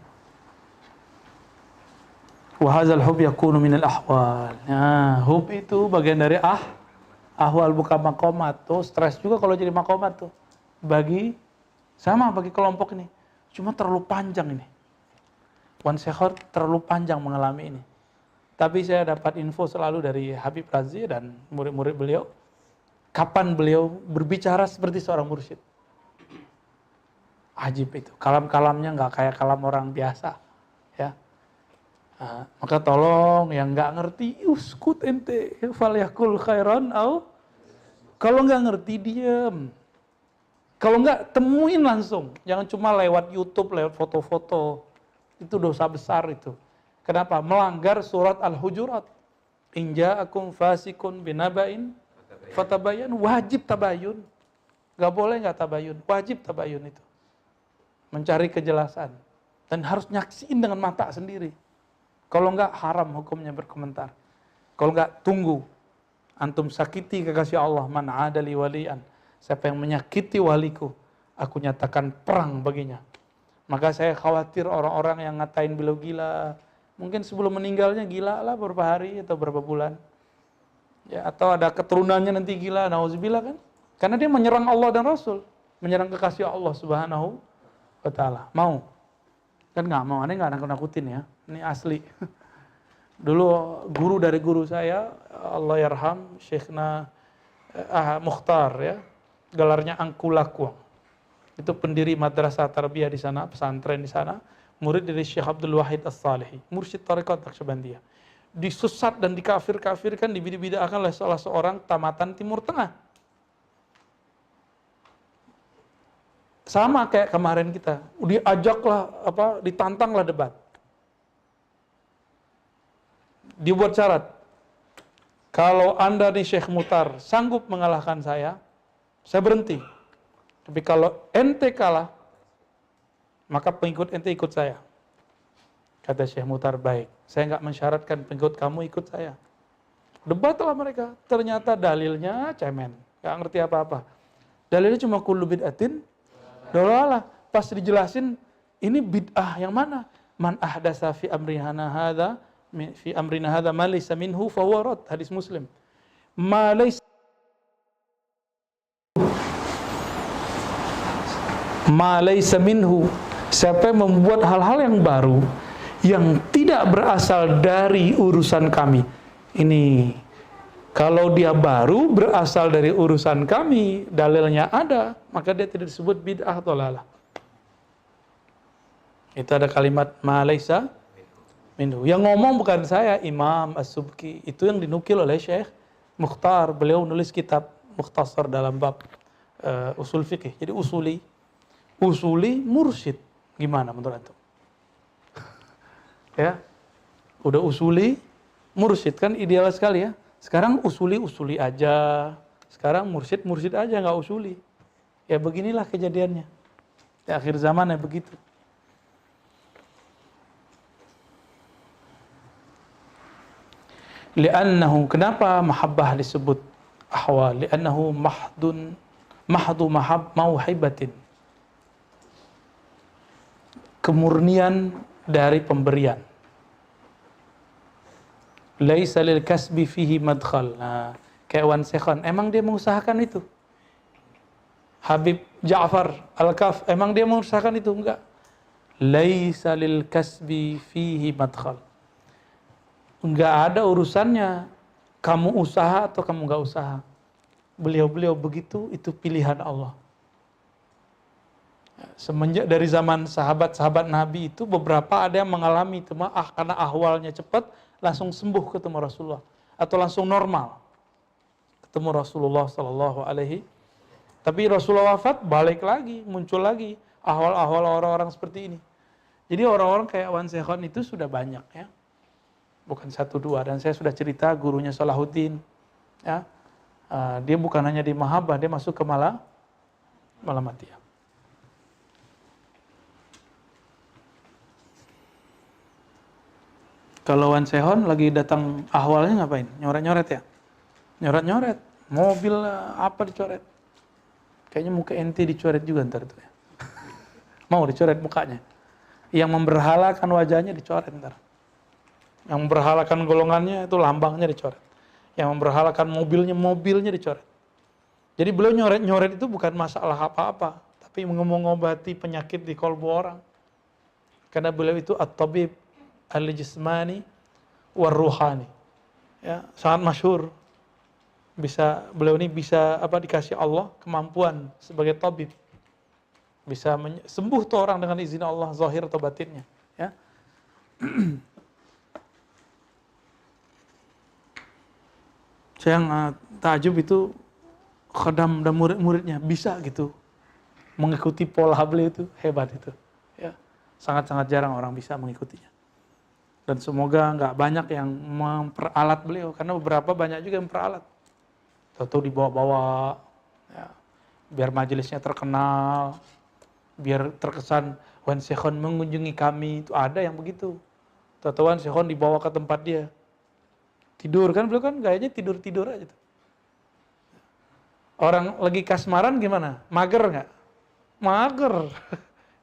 Wa hadzal hub yakunu minal ahwal. Nah, hub itu bagian dari ahwal bukan maqamat. Tuh stres juga kalau jadi maqamat tuh. Bagi kelompok ini. Cuma terlalu panjang ini. Wan Sekhor terlalu panjang mengalami ini. Tapi saya dapat info selalu dari Habib Razi dan murid-murid beliau. Kapan beliau berbicara seperti seorang mursyid. Ajib itu. Kalam-kalamnya nggak kayak kalam orang biasa. Ya. Nah, maka tolong yang nggak ngerti, uskut ente. Falyakul khairan au. Kalau nggak ngerti, diem. Kalau nggak, temuin langsung. Jangan cuma lewat YouTube, lewat foto-foto. Itu dosa besar itu. Kenapa? Melanggar surat Al-Hujurat. In ja'akum fasikun binaba'in fatabayyan. Wajib tabayun. Gak boleh gak tabayun. Wajib tabayun itu. Mencari kejelasan. Dan harus nyaksiin dengan mata sendiri. Kalau enggak, haram hukumnya berkomentar. Kalau enggak, tunggu. Antum sakiti kekasih Allah. Man adali walian. Siapa yang menyakiti waliku, aku nyatakan perang baginya. Maka saya khawatir orang-orang yang ngatain beliau gila. Mungkin sebelum meninggalnya gila lah beberapa hari atau beberapa bulan. Ya, atau ada keturunannya nanti gila, nauzubillah kan? Karena dia menyerang Allah dan Rasul, menyerang kekasih Allah Subhanahu wa taala. Mau? Kan nggak mau, aneh nggak nakut-nakutin ya. Ini asli. Dulu guru dari guru saya, Allah yarham, Syekhna Mukhtar ya, gelarnya Angkulakuang. Itu pendiri madrasah tarbiyah di sana, pesantren di sana. Murid dari Syekh Abdul Wahid As-Salihi, mursyid tarekat Naqsyabandiyah. Disusat dan dikafir-kafirkan, dibidah-bidahkan oleh salah seorang tamatan Timur Tengah. Sama kayak kemarin kita, diajaklah ditantanglah debat. Dibuat syarat. Kalau Anda nih Syekh Mutar sanggup mengalahkan saya berhenti. Tapi kalau ente kalah, maka pengikut ente ikut saya. Kata Syekh Mutar, baik. Saya nggak mensyaratkan pengikut kamu ikut saya. Debatlah mereka. Ternyata dalilnya cemen. Nggak ngerti apa-apa. Dalilnya cuma kullu bid'atin dolalah. Pas dijelasin, ini bid'ah yang mana? Man ahdasa fi amrina hadza ma laysa minhu fahuwa rad. Hadis Muslim. Ma laysa minhu. Siapa yang membuat hal-hal yang baru yang tidak berasal dari urusan kami. Ini kalau dia baru berasal dari urusan kami, dalilnya ada, maka dia tidak disebut bid'ah dhalalah. Itu ada kalimat ma laysa minhu. Yang ngomong bukan saya, Imam As-Subki. Itu yang dinukil oleh Syekh Mukhtar. Beliau nulis kitab mukhtasar dalam bab usul fikih. Jadi usuli mursyid. Gimana menurut antum? Ya, udah usuli mursyid kan ideal sekali ya. Sekarang usuli aja, Sekarang mursyid aja nggak usuli. Ya beginilah kejadiannya. Di akhir zaman ya begitu. Li'annahu, kenapa mahabbah disebut ahwa? Li'annahu mahdu mauhibatin. Kemurnian dari pemberian. Laisa lil kasbi fihi madkhal. Nah, kayak Wan Sekhan, emang dia mengusahakan itu? Habib Ja'far Al-Kaf, emang dia mengusahakan itu? Enggak. Laisa lil kasbi fihi madkhal. Enggak ada urusannya kamu usaha atau kamu enggak usaha. Beliau-beliau begitu, itu pilihan Allah. Semenjak dari zaman sahabat-sahabat Nabi itu, beberapa ada yang mengalami karena ahwalnya cepat, langsung sembuh ketemu Rasulullah. Atau langsung normal ketemu Rasulullah Sallallahu Alaihi. Tapi Rasulullah wafat, balik lagi, muncul lagi ahwal-ahwal orang-orang seperti ini. Jadi orang-orang kayak Wan Sekhan itu sudah banyak ya. Bukan satu dua, dan saya sudah cerita gurunya Salahuddin ya. Dia bukan hanya di Mahabbah, dia masuk ke Malamatiyah. Kalau Wan Sekhan lagi datang ahwalnya ngapain? Nyoret-nyoret ya? Nyoret-nyoret, mobil apa dicoret? Kayaknya muka ente dicoret juga ntar itu ya. Mau dicoret mukanya. Yang memberhalakan wajahnya dicoret ntar. Yang memberhalakan golongannya itu lambangnya dicoret. Yang memberhalakan mobilnya dicoret. Jadi beliau nyoret-nyoret itu bukan masalah apa-apa, tapi mengobati penyakit di kolbu orang. Karena beliau itu at-tabib al-jismani war-ruhani. Ya, sangat masyhur. Beliau ini bisa dikasih Allah kemampuan sebagai tabib. Bisa sembuh tuh orang dengan izin Allah, zahir atau batinnya, ya. Saya yang takjub itu khadam dan murid-muridnya bisa gitu mengikuti pola beliau, itu hebat itu, ya. Sangat-sangat jarang orang bisa mengikutinya. Dan semoga nggak banyak yang memperalat beliau, karena beberapa banyak juga yang memperalat. Tahu-tahu dibawa-bawa, ya, biar majelisnya terkenal, biar terkesan Wan Sekhan mengunjungi kami, itu ada yang begitu. Tahu-tahu Wan Sekhan dibawa ke tempat dia. Tidur kan, beliau kan gayanya tidur-tidur aja tuh. Orang lagi kasmaran gimana? Mager nggak? Mager.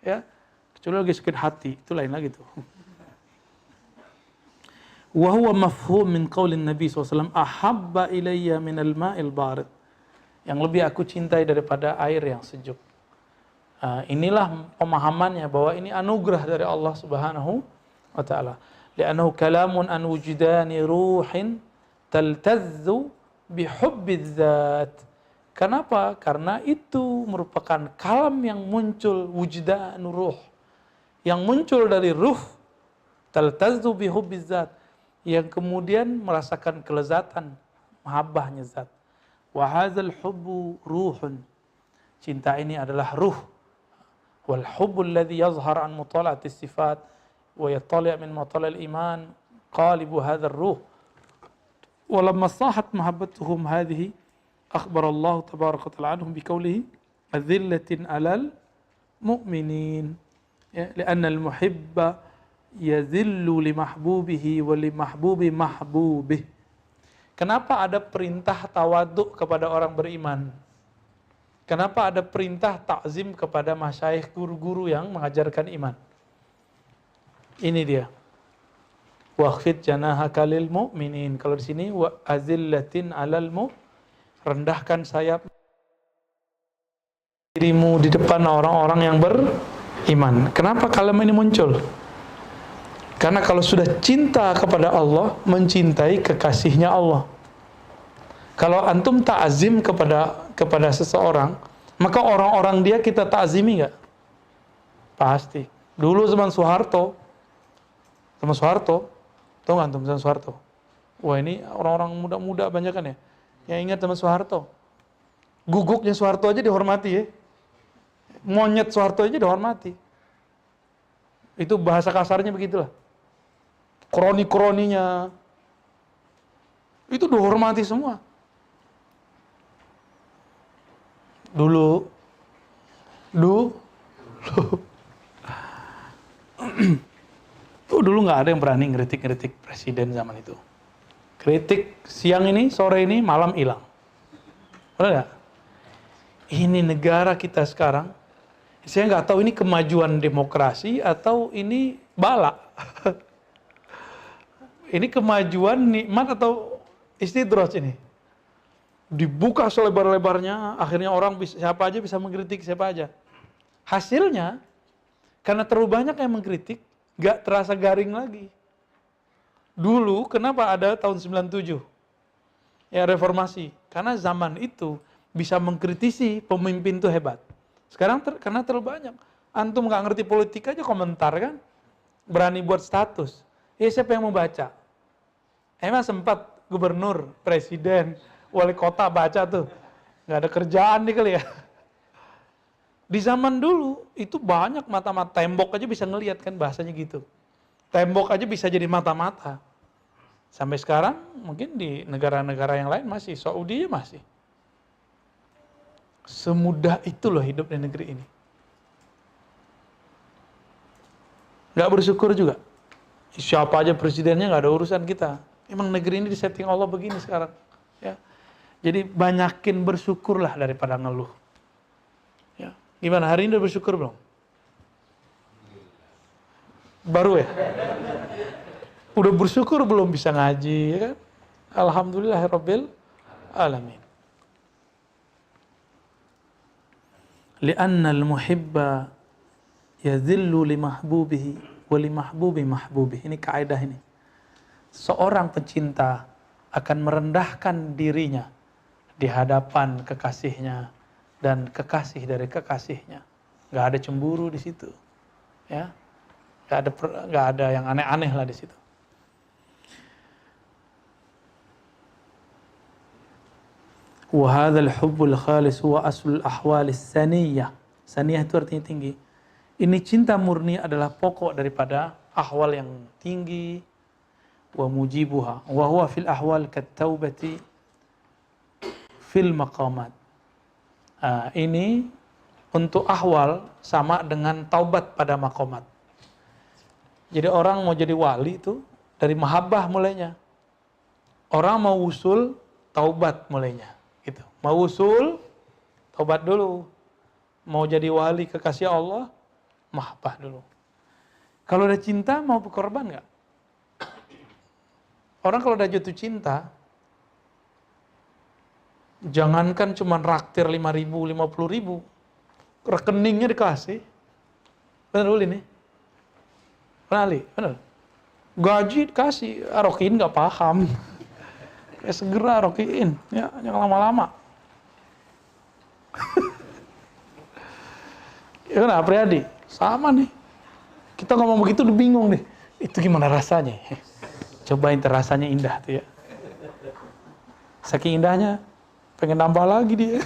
Ya, kecuali lagi sakit hati, itu lain lagi tuh. Wa huwa mafhum min qaulin Nabi SAW, ahabba ilayya minal ma'il barid. Yang lebih aku cintai daripada air yang sejuk. Inilah pemahamannya bahwa ini anugerah dari Allah Subhanahu wa ta'ala. Li'annahu kalamun an wujudani ruhin taltazzu bihubbiz zat. Kenapa? Karena itu merupakan kalam yang muncul, wujdan ruh. Yang muncul dari ruh, taltazzu bihubbiz zat. Yang kemudian merasakan kelezatan mahabbahnya zat. Wa hadzal hubbu ruhun. Cinta ini adalah ruh. Wal hubbu alladhi yazhar an mutala'ati sifat wa yattali' min mutala'il iman qalibu hadzal ruh. Walamma sahat mahabbatuhum hadhihi akhbar Allah tabaraka wa ta'ala anhum biqaulihi adzillatin 'alal mu'minin. Ya, li'anna al-muhibba yazillu li mahbubihi wa li mahbubi mahbubih. Kenapa ada perintah tawaduk kepada orang beriman? Kenapa ada perintah takzim kepada masyayikh, guru-guru yang mengajarkan iman? Ini dia. Waqfid janahaka lil mu'minin. Kalau di sini wa azillatin 'alal rendahkan sayap dirimu di depan orang-orang yang beriman. Kenapa kalimat ini muncul? Karena kalau sudah cinta kepada Allah, mencintai kekasihnya Allah. Kalau antum ta'zim kepada seseorang, maka orang-orang dia kita ta'zimi enggak? Pasti. Dulu zaman Soeharto, tahu nggak antum zaman Soeharto? Wah, ini orang-orang muda-muda banyak kan ya? Yang ingat zaman Soeharto. Guguknya Soeharto aja dihormati ya. Monyet Soeharto aja dihormati. Itu bahasa kasarnya begitulah. Kroni-kroninya itu dihormati semua. Dulu dulu nggak ada yang berani ngeritik presiden zaman itu. Kritik siang ini, sore ini, malam hilang. Benar nggak? Ini negara kita sekarang, saya nggak tahu ini kemajuan demokrasi atau ini bala. Ini kemajuan nikmat atau istidraj ini. Dibuka selebar-lebarnya, akhirnya orang siapa aja bisa mengkritik siapa aja. Hasilnya, karena terlalu banyak yang mengkritik, nggak terasa garing lagi. Dulu, kenapa ada tahun 97? Ya reformasi. Karena zaman itu bisa mengkritisi pemimpin itu hebat. Sekarang karena terlalu banyak. Antum nggak ngerti politik aja komentar kan? Berani buat status. Siapa yang mau baca? Emang sempat gubernur, presiden, wali kota baca tuh. Nggak ada kerjaan nih kali ya. Di zaman dulu itu banyak mata-mata, tembok aja bisa ngelihat kan bahasanya gitu. Tembok aja bisa jadi mata-mata. Sampai sekarang mungkin di negara-negara yang lain masih, Saudi masih. Semudah itu loh hidup di negeri ini. Nggak bersyukur juga. Siapa aja presidennya nggak ada urusan kita. Emang negeri ini disetting Allah begini sekarang. Ya. Jadi banyakin bersyukurlah daripada ngeluh. Ya. Gimana, hari ini udah bersyukur belum? Baru ya? Udah bersyukur belum bisa ngaji, ya kan? Alhamdulillahirabbil alamin. Li'anna al-muhibba yadhillu li mahbubihi wa li mahbubi mahbubihi. Ini kaidah ini. Seorang pecinta akan merendahkan dirinya di hadapan kekasihnya dan kekasih dari kekasihnya. Nggak ada cemburu di situ, ya. Nggak ada yang aneh-aneh lah di situ. Wa hadzal hubbul khalis huwa aslul ahwalis saniyah. Saniyah itu artinya tinggi. Ini cinta murni adalah pokok daripada ahwal yang tinggi. Wa mujibuha wa huwa fil ahwal kat-taubati fil maqamat. Ini untuk ahwal sama dengan taubat pada maqamat. Jadi orang mau jadi wali itu dari mahabbah mulainya. Orang mau usul taubat mulainya, gitu. Mau usul taubat dulu. Mau jadi wali kekasih Allah, mahabbah dulu. Kalau udah cinta mau berkorban nggak? Orang kalau udah jatuh cinta, jangankan cuma raktir 5.000, 50.000, rekeningnya dikasih. Benar Uli nih? Benar Ali? Benar? Gaji dikasih, rokiin nggak paham. Segera rokiin, ya jangan lama-lama. Ya kan, Apriyadi? Sama nih. Kita ngomong begitu udah bingung nih. Itu gimana rasanya? Cobain terasanya indah tuh ya. Saking indahnya, pengen nambah lagi dia.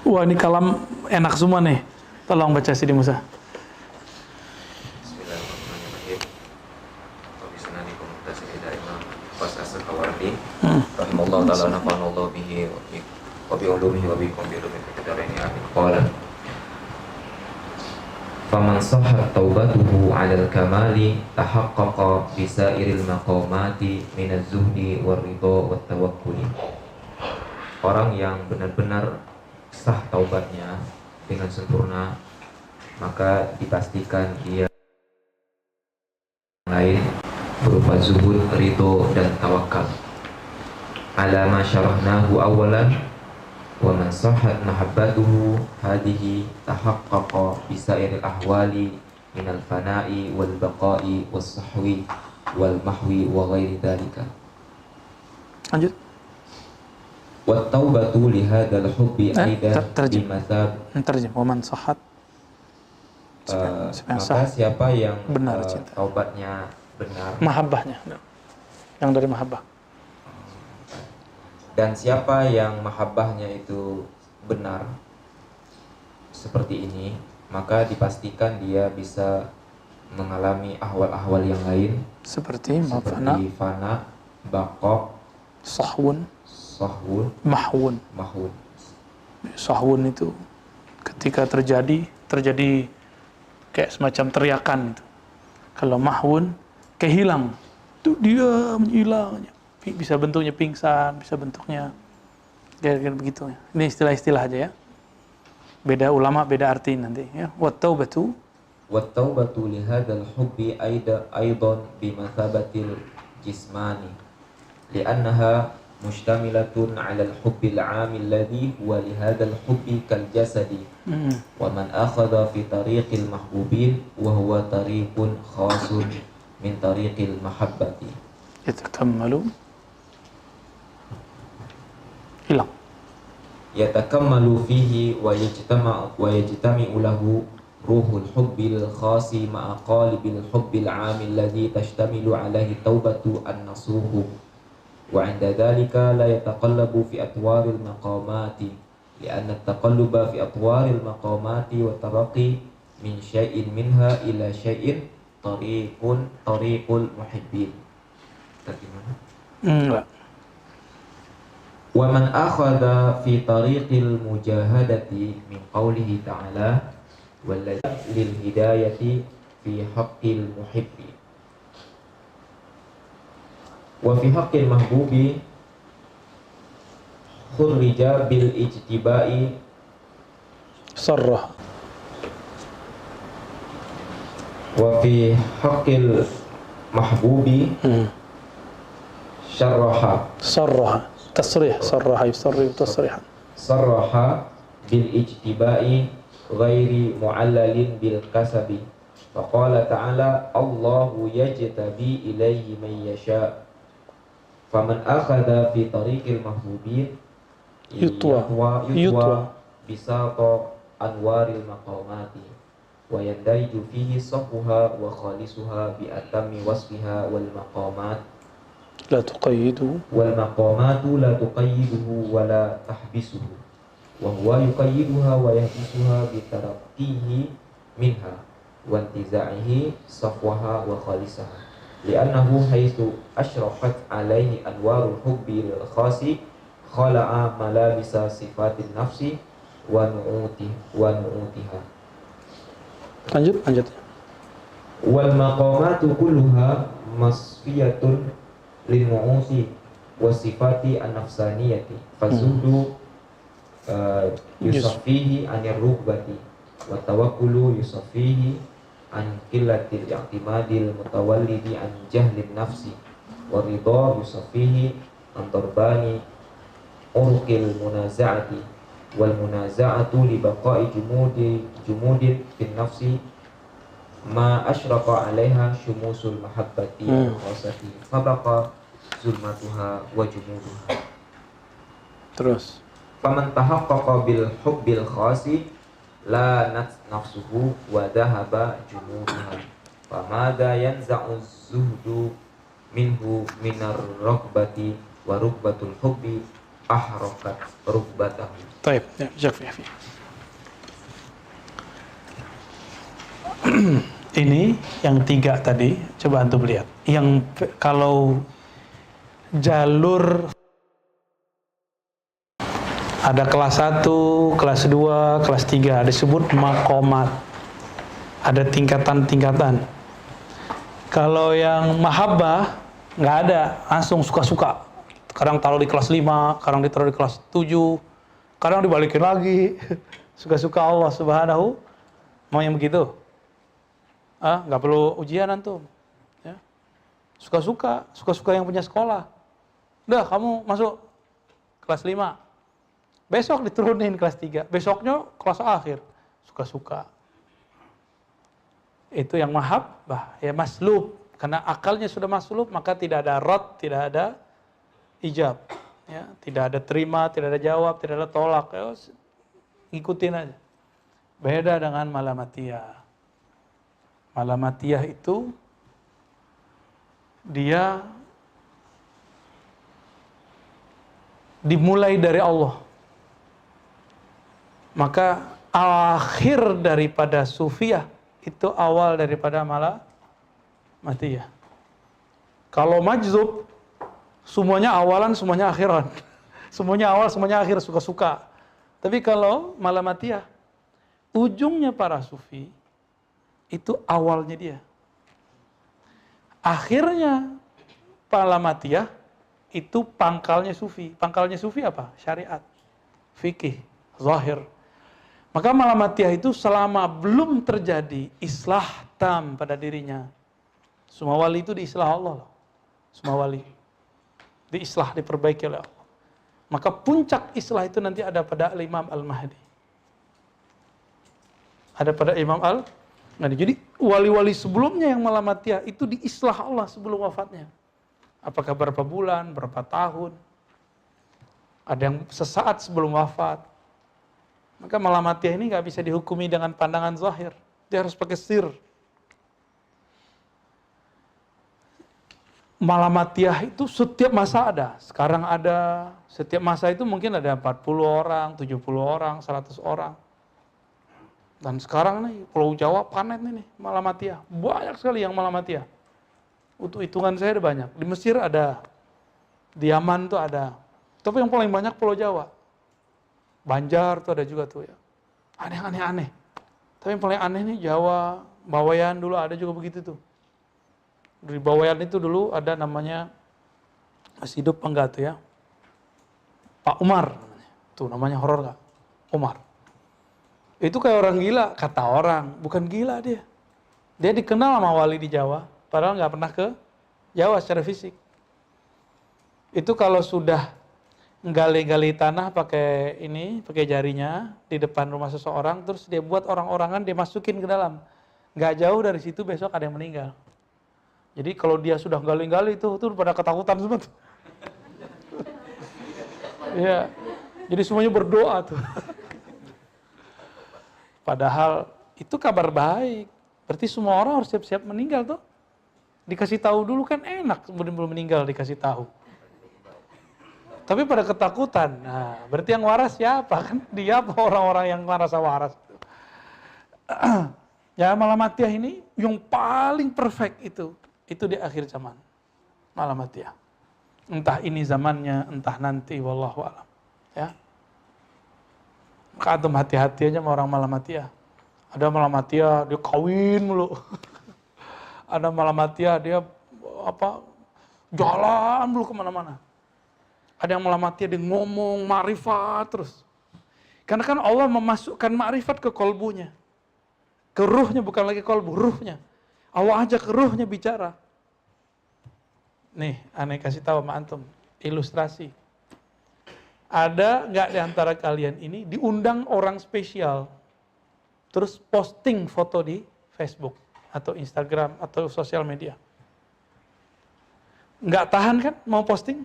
Wah, ini kalam enak semua nih. Tolong baca Sidi Musa. Bismillahirrahmanirrahim. Wabisanani komunitas Ida Imam Pas Asal Kawardi Rahimahullah ta'ala nafa'anallahu bihi wa bi'ulumihi wa bikum bi'ulumihi kedarani amin. Qala faman sahhat taubatuhu 'alal kamali tahaqqaqa bisairil maqamati minaz zuhdi war ridha wat tawakkuli. Orang yang benar-benar sah taubatnya dengan sempurna, maka dipastikan dia lain berupa zuhud, ridho dan tawakal. Ala ma syarahnahu awalan wa man sahhat mahabbatuhu hadihi tahaqqaqa bisairil ahwali minal fana'i wal baqa'i was sahwi wal mahwi wa ghairi dhalika. Lanjut. Wa taubatu li hadzal hubbi aidan bimathab Terjem. Wa man sahhat. maka siapa yang benar cinta. taubatnya benar, Mahabbahnya. Yang dari mahabbah. dan siapa yang mahabbahnya itu benar seperti ini, maka dipastikan dia bisa mengalami ahwal-ahwal yang lain seperti seperti fana, baqo, sahwun, sahwun, mahwun. mahun. Sahwun itu ketika terjadi kayak semacam teriakan itu. Kalau mahwun kehilang, itu dia menghilang, bisa bentuknya pingsan, bisa bentuknya kayak begitu. Ini istilah-istilah aja ya. Beda ulama, beda arti nanti ya. Wat taubatu والتوبة لهذا الحب أيضا بمثابة الجسمان لأنها مشتملة على الحب العام الذي هو لهذا الحب كالجسد ومن أخذ في طريق المحبوبين وهو طريق خاص من طريق المحبة يتكمل hilang. يتكمل فيه ويجتمع له روح الحب الخاص مع قالب الحب العام الذي تشتمل عليه التوبة النصوح وعند ذلك لا يتقلب في أطوار المقامات لأن التقلب في أطوار المقامات والترقي من شيء منها إلى شيء طريق المحبين. ومن أخذ في طريق المجاهدة من قوله تعالى والذي للهداية في حق المحب وفي حق المحبوب خرج بالاجتباء صرح وفي حق المحبوب صرح تصريح صرح يصرح تصريحا صرح بالاجتباء غير معلل بالكسب فقال تعالى الله يجتبي إليه من يشاء فمن أخذ في طريق المحبوبين يطوى بساط أنوار المقامات ويندرج فيه صفها وخالصها بأتم وصفها والمقامات لا تقيده ولا تحبسه وهو يقيدها ويحبسها بترقيه منها وانتزاعه صفوها وخالصها لأنه حيث أشرقت عليه أنوار الحب الخاص خلع ملابس صفات النفس ونعوتها lanjut والمقامات كلها مصفية للنعوت والصفات النفسانية فالزهد يصفيه عن الرغبة والتوكل يصفيه عن قلة الاعتماد المتولد عن جهل النفس والرضا يصفيه عن ضربان عرق المنازعة والمنازعة لبقاء جمود في النفس ما أشرق عليها شموس المحبة الخاصة فبقى ظلمتها وجمودها terus فمن تحقق بالحب الخاص لا نفسه وذهب جمودها فماذا ينزع الزهد منه من الرغبة ورغبة الحب أحرقت رغبته. طيب يكفي. Ini yang 3 tadi, coba antum lihat. Yang kalau jalur ada kelas 1, kelas 2, kelas 3 disebut maqamat. Ada tingkatan-tingkatan. Kalau yang mahabbah nggak ada, langsung suka-suka. Kadang taruh di kelas 5, kadang ditaruh di kelas 7, kadang dibalikin lagi. Suka-suka Allah Subhanahu. Mau yang begitu? Nggak perlu ujian antum. Ya. Suka-suka yang punya sekolah. Udah, kamu masuk kelas 5. Besok diturunin kelas 3. Besoknya kelas akhir. Suka-suka. Itu yang mahabbah, ya maslub. Karena akalnya sudah maslub, maka tidak ada rad, tidak ada ijab. Ya, tidak ada terima, tidak ada jawab, tidak ada tolak. Ya, ikutin aja. Beda dengan malamatiyah. Malamatiyah itu dia dimulai dari Allah. Maka akhir daripada sufiyah itu awal daripada malamatiyah. Kalau majzub semuanya awalan, semuanya akhiran. Semuanya awal, semuanya akhir, suka-suka. Tapi kalau malamatiyah, ujungnya para sufi itu awalnya dia. Akhirnya malamatiyah itu pangkalnya sufi. Pangkalnya sufi apa? Syariat, fikih, zahir. Maka malamatiyah itu selama belum terjadi islah tam pada dirinya. Semua wali itu diislah Allah. Semua wali diislah, diperbaiki oleh Allah. Maka puncak islah itu nanti ada pada Imam Al-Mahdi. Ada pada Imam Al-Mahdi. Jadi wali-wali sebelumnya yang malamatiyah itu diislah Allah sebelum wafatnya. Apakah berapa bulan, berapa tahun. Ada yang sesaat sebelum wafat. Maka malamatiyah ini nggak bisa dihukumi dengan pandangan zahir. Dia harus pakai sir. Malamatiyah itu setiap masa ada. Sekarang ada. Setiap masa itu mungkin ada 40 orang, 70 orang, 100 orang. Dan sekarang nih, Pulau Jawa panen ini malamatiyah. Banyak sekali yang malamatiyah. Untuk hitungan saya ada banyak. Di Mesir ada. Di Yaman tuh ada. Tapi yang paling banyak Pulau Jawa. Banjar tuh ada juga tuh ya. Ada yang aneh-aneh. Tapi yang paling aneh nih Jawa, Bawayan dulu ada juga begitu tuh. Di Bawayan itu dulu ada namanya, masih hidup enggak tuh ya, Pak Umar. Tuh namanya horor gak? Umar. Itu kayak orang gila, kata orang. Bukan gila dia. Dia dikenal sama wali di Jawa, padahal nggak pernah ke Jawa secara fisik. Itu kalau sudah gali-gali tanah pakai jarinya di depan rumah seseorang, terus dia buat orang-orangan, dia masukin ke dalam. Nggak jauh dari situ besok ada yang meninggal. Jadi kalau dia sudah gali-gali itu pada ketakutan semua tuh. Iya. Jadi semuanya berdoa tuh. Padahal itu kabar baik. Berarti semua orang harus siap-siap meninggal tuh. Dikasih tahu dulu kan enak, belum meninggal dikasih tahu. Tapi pada ketakutan, nah berarti yang waras siapa? Kan dia apa orang-orang yang merasa waras? Ya malamatiyah ini yang paling perfect itu di akhir zaman. Malamatiyah. Entah ini zamannya, entah nanti, wallahu a'lam. Ya. Maka antum hati-hati aja sama orang malamatiyah. Ada malamatiyah dia kawin mulu. Ada malamatiyah dia jalan mulu kemana-mana. Ada yang malamatiyah dia ngomong ma'rifat terus. Karena kan Allah memasukkan ma'rifat ke kolbunya. Ke ruhnya, bukan lagi kolbu, ruhnya. Allah ajak ruhnya bicara. Nih, aneh kasih tahu sama antum, ilustrasi. Ada nggak di antara kalian ini diundang orang spesial, terus posting foto di Facebook atau Instagram atau sosial media? Nggak tahan kan mau posting?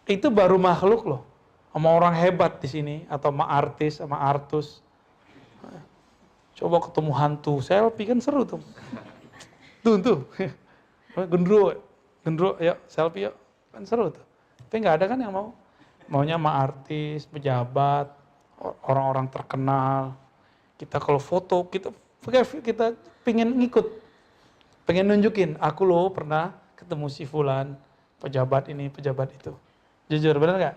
Itu baru makhluk loh, sama orang hebat di sini atau sama artis, sama artus. Coba ketemu hantu selfie kan seru tuh. Tuh, gendro, yuk selfie yuk, kan seru tuh. Tapi nggak ada kan yang mau. Maunya sama artis, pejabat, orang-orang terkenal. Kita kalau foto, kita pengen ngikut. Pengen nunjukin, aku loh pernah ketemu si fulan, pejabat ini, pejabat itu. Jujur, benar nggak?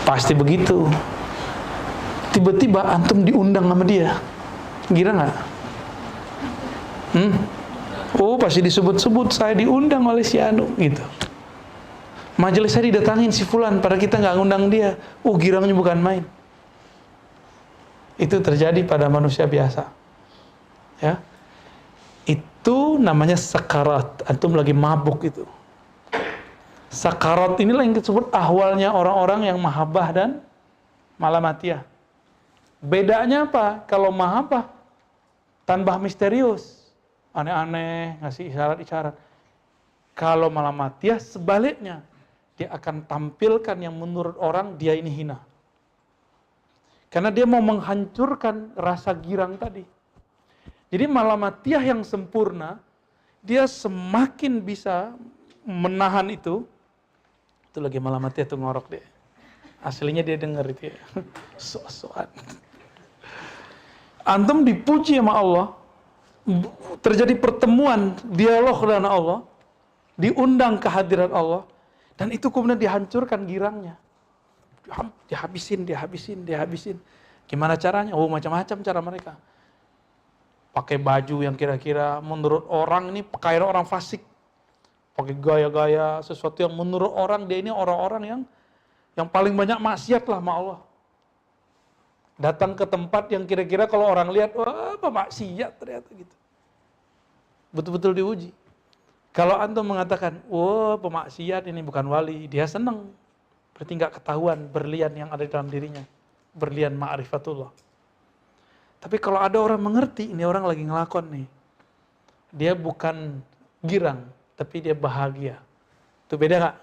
Pasti begitu. Tiba-tiba antum diundang sama dia. Gila nggak? Oh, pasti disebut-sebut, saya diundang oleh si Anu, gitu. Majelis saya didatangin si fulan, pada kita nggak ngundang dia. Oh, girangnya bukan main. Itu terjadi pada manusia biasa. Ya. Itu namanya sakarat. Antum lagi mabuk itu. Sakarat inilah yang disebut ahwalnya orang-orang yang mahabbah dan malamatiyah. Bedanya apa? Kalau mahabbah tanpa misterius, aneh-aneh, ngasih isyarat-isyarat. Kalau malamatiyah sebaliknya, dia akan tampilkan yang menurut orang dia ini hina. Karena dia mau menghancurkan rasa girang tadi. Jadi malamatiyah yang sempurna, dia semakin bisa menahan itu lagi malamatiyah tuh ngorok dia. Aslinya dia dengar itu ya. So-soan. Antum dipuji sama Allah, terjadi pertemuan, dialog dengan Allah, diundang kehadiran Allah, dan itu kemudian dihancurkan girangnya. Dihabisin. Gimana caranya? Oh, macam-macam cara mereka. Pakai baju yang kira-kira menurut orang ini pakaian orang fasik. Pakai gaya-gaya sesuatu yang menurut orang dia ini orang-orang yang paling banyak maksiat lah sama Allah. Datang ke tempat yang kira-kira kalau orang lihat, wah apa maksiat ternyata gitu. Betul-betul diuji. Kalau antum mengatakan, wah pemaksiat ini bukan wali, dia senang. Berarti nggak ketahuan berlian yang ada dalam dirinya. Berlian ma'rifatullah. Tapi kalau ada orang mengerti, ini orang lagi ngelakon nih. Dia bukan girang, tapi dia bahagia. Itu beda nggak?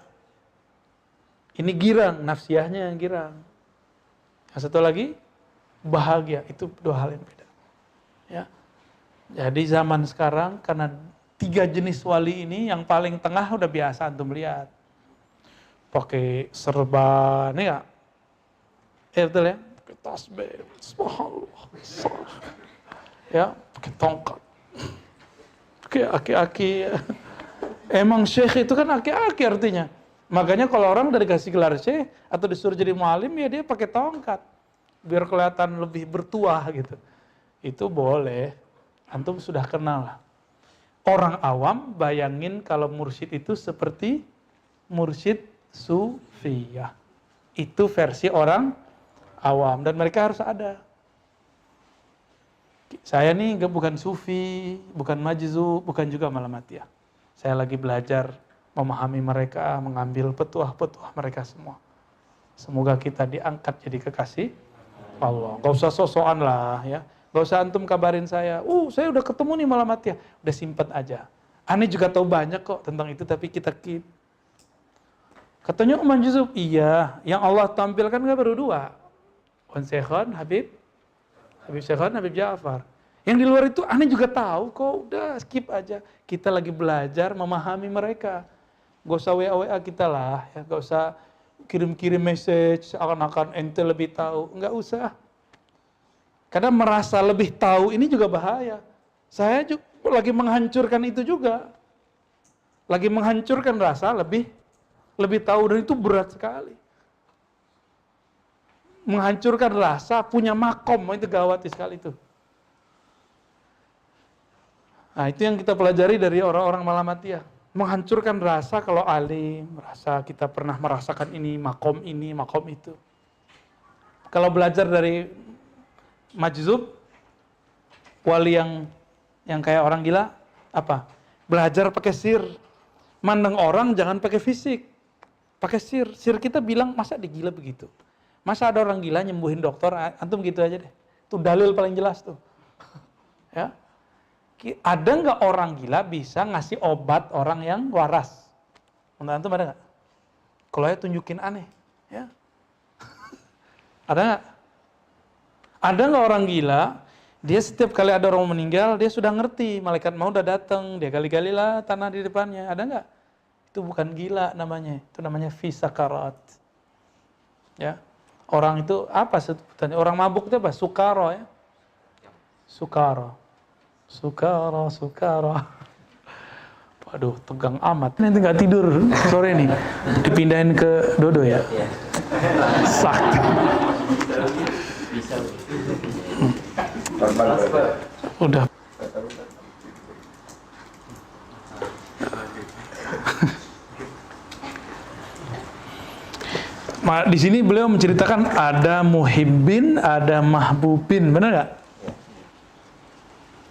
Ini girang, nafsiyahnya yang girang. Yang satu lagi, bahagia. Itu dua hal yang beda. Ya. Jadi zaman sekarang, karena 3 jenis wali ini, yang paling tengah udah biasa antum lihat. Pakai serban, ya. Betul ya? Pakai tasbih, subhanallah. Ya, pakai tongkat. Pakai aki-aki. Emang syekh itu kan aki-aki artinya. Makanya kalau orang dari kasih gelar syekh atau disuruh jadi mualim, ya dia pakai tongkat. Biar kelihatan lebih bertuah gitu. Itu boleh. Antum sudah kenal lah. Orang awam bayangin kalau mursyid itu seperti mursyid sufiyah. Itu versi orang awam. Dan mereka harus ada. Saya nih bukan sufi, bukan majzu, bukan juga malamatiyah. Saya lagi belajar memahami mereka, mengambil petuah-petuah mereka semua. Semoga kita diangkat jadi kekasih Allah. Gak usah sosokan lah ya. Gak usah antum kabarin saya. Saya udah ketemu nih malamatiyah. Udah simpen aja. Aneh juga tahu banyak kok tentang itu, tapi kita keep. Katanya Uman Yusuf, iya. Yang Allah tampilkan gak baru 2. Wan Syekhon, Habib Syekhon, Habib Ja'far. Yang di luar itu aneh juga tahu kok. Udah skip aja. Kita lagi belajar memahami mereka. Gak usah WA kita lah. Ya. Gak usah kirim-kirim message akan-akan ente lebih tahu. Nggak usah. Karena merasa lebih tahu ini juga bahaya. Saya juga lagi menghancurkan itu juga. Lagi menghancurkan rasa lebih tahu, dan itu berat sekali. Menghancurkan rasa punya makom, itu gawat sekali itu. Nah, itu yang kita pelajari dari orang-orang malamatiyah. Menghancurkan rasa kalau alim, merasa kita pernah merasakan ini, makom itu. Kalau belajar dari majzub, wali yang kayak orang gila, apa? Belajar pakai sir. Mandang orang jangan pakai fisik. Pakai sir. Sir kita bilang, masa digila begitu? Masa ada orang gila nyembuhin dokter, antum gitu aja deh. Itu dalil paling jelas tuh. Ya. Ada nggak orang gila bisa ngasih obat orang yang waras? Menurut antum ada nggak? Kalau ya tunjukin aneh. Ya. Ada nggak? Ada nggak orang gila, dia setiap kali ada orang meninggal, dia sudah ngerti, malaikat maut udah datang, dia gali-gali lah tanah di depannya. Ada nggak? Itu bukan gila namanya, itu namanya fisakarat. Ya, orang itu apa sebutannya? Orang mabuk itu apa? Sukaro ya, sukaro. Waduh, tegang amat. Nanti nggak tidur sore nih, dipindahin ke Dodo ya. Sakit. Udah. Di sini beliau menceritakan ada muhibbin, ada mahbubin, benar nggak?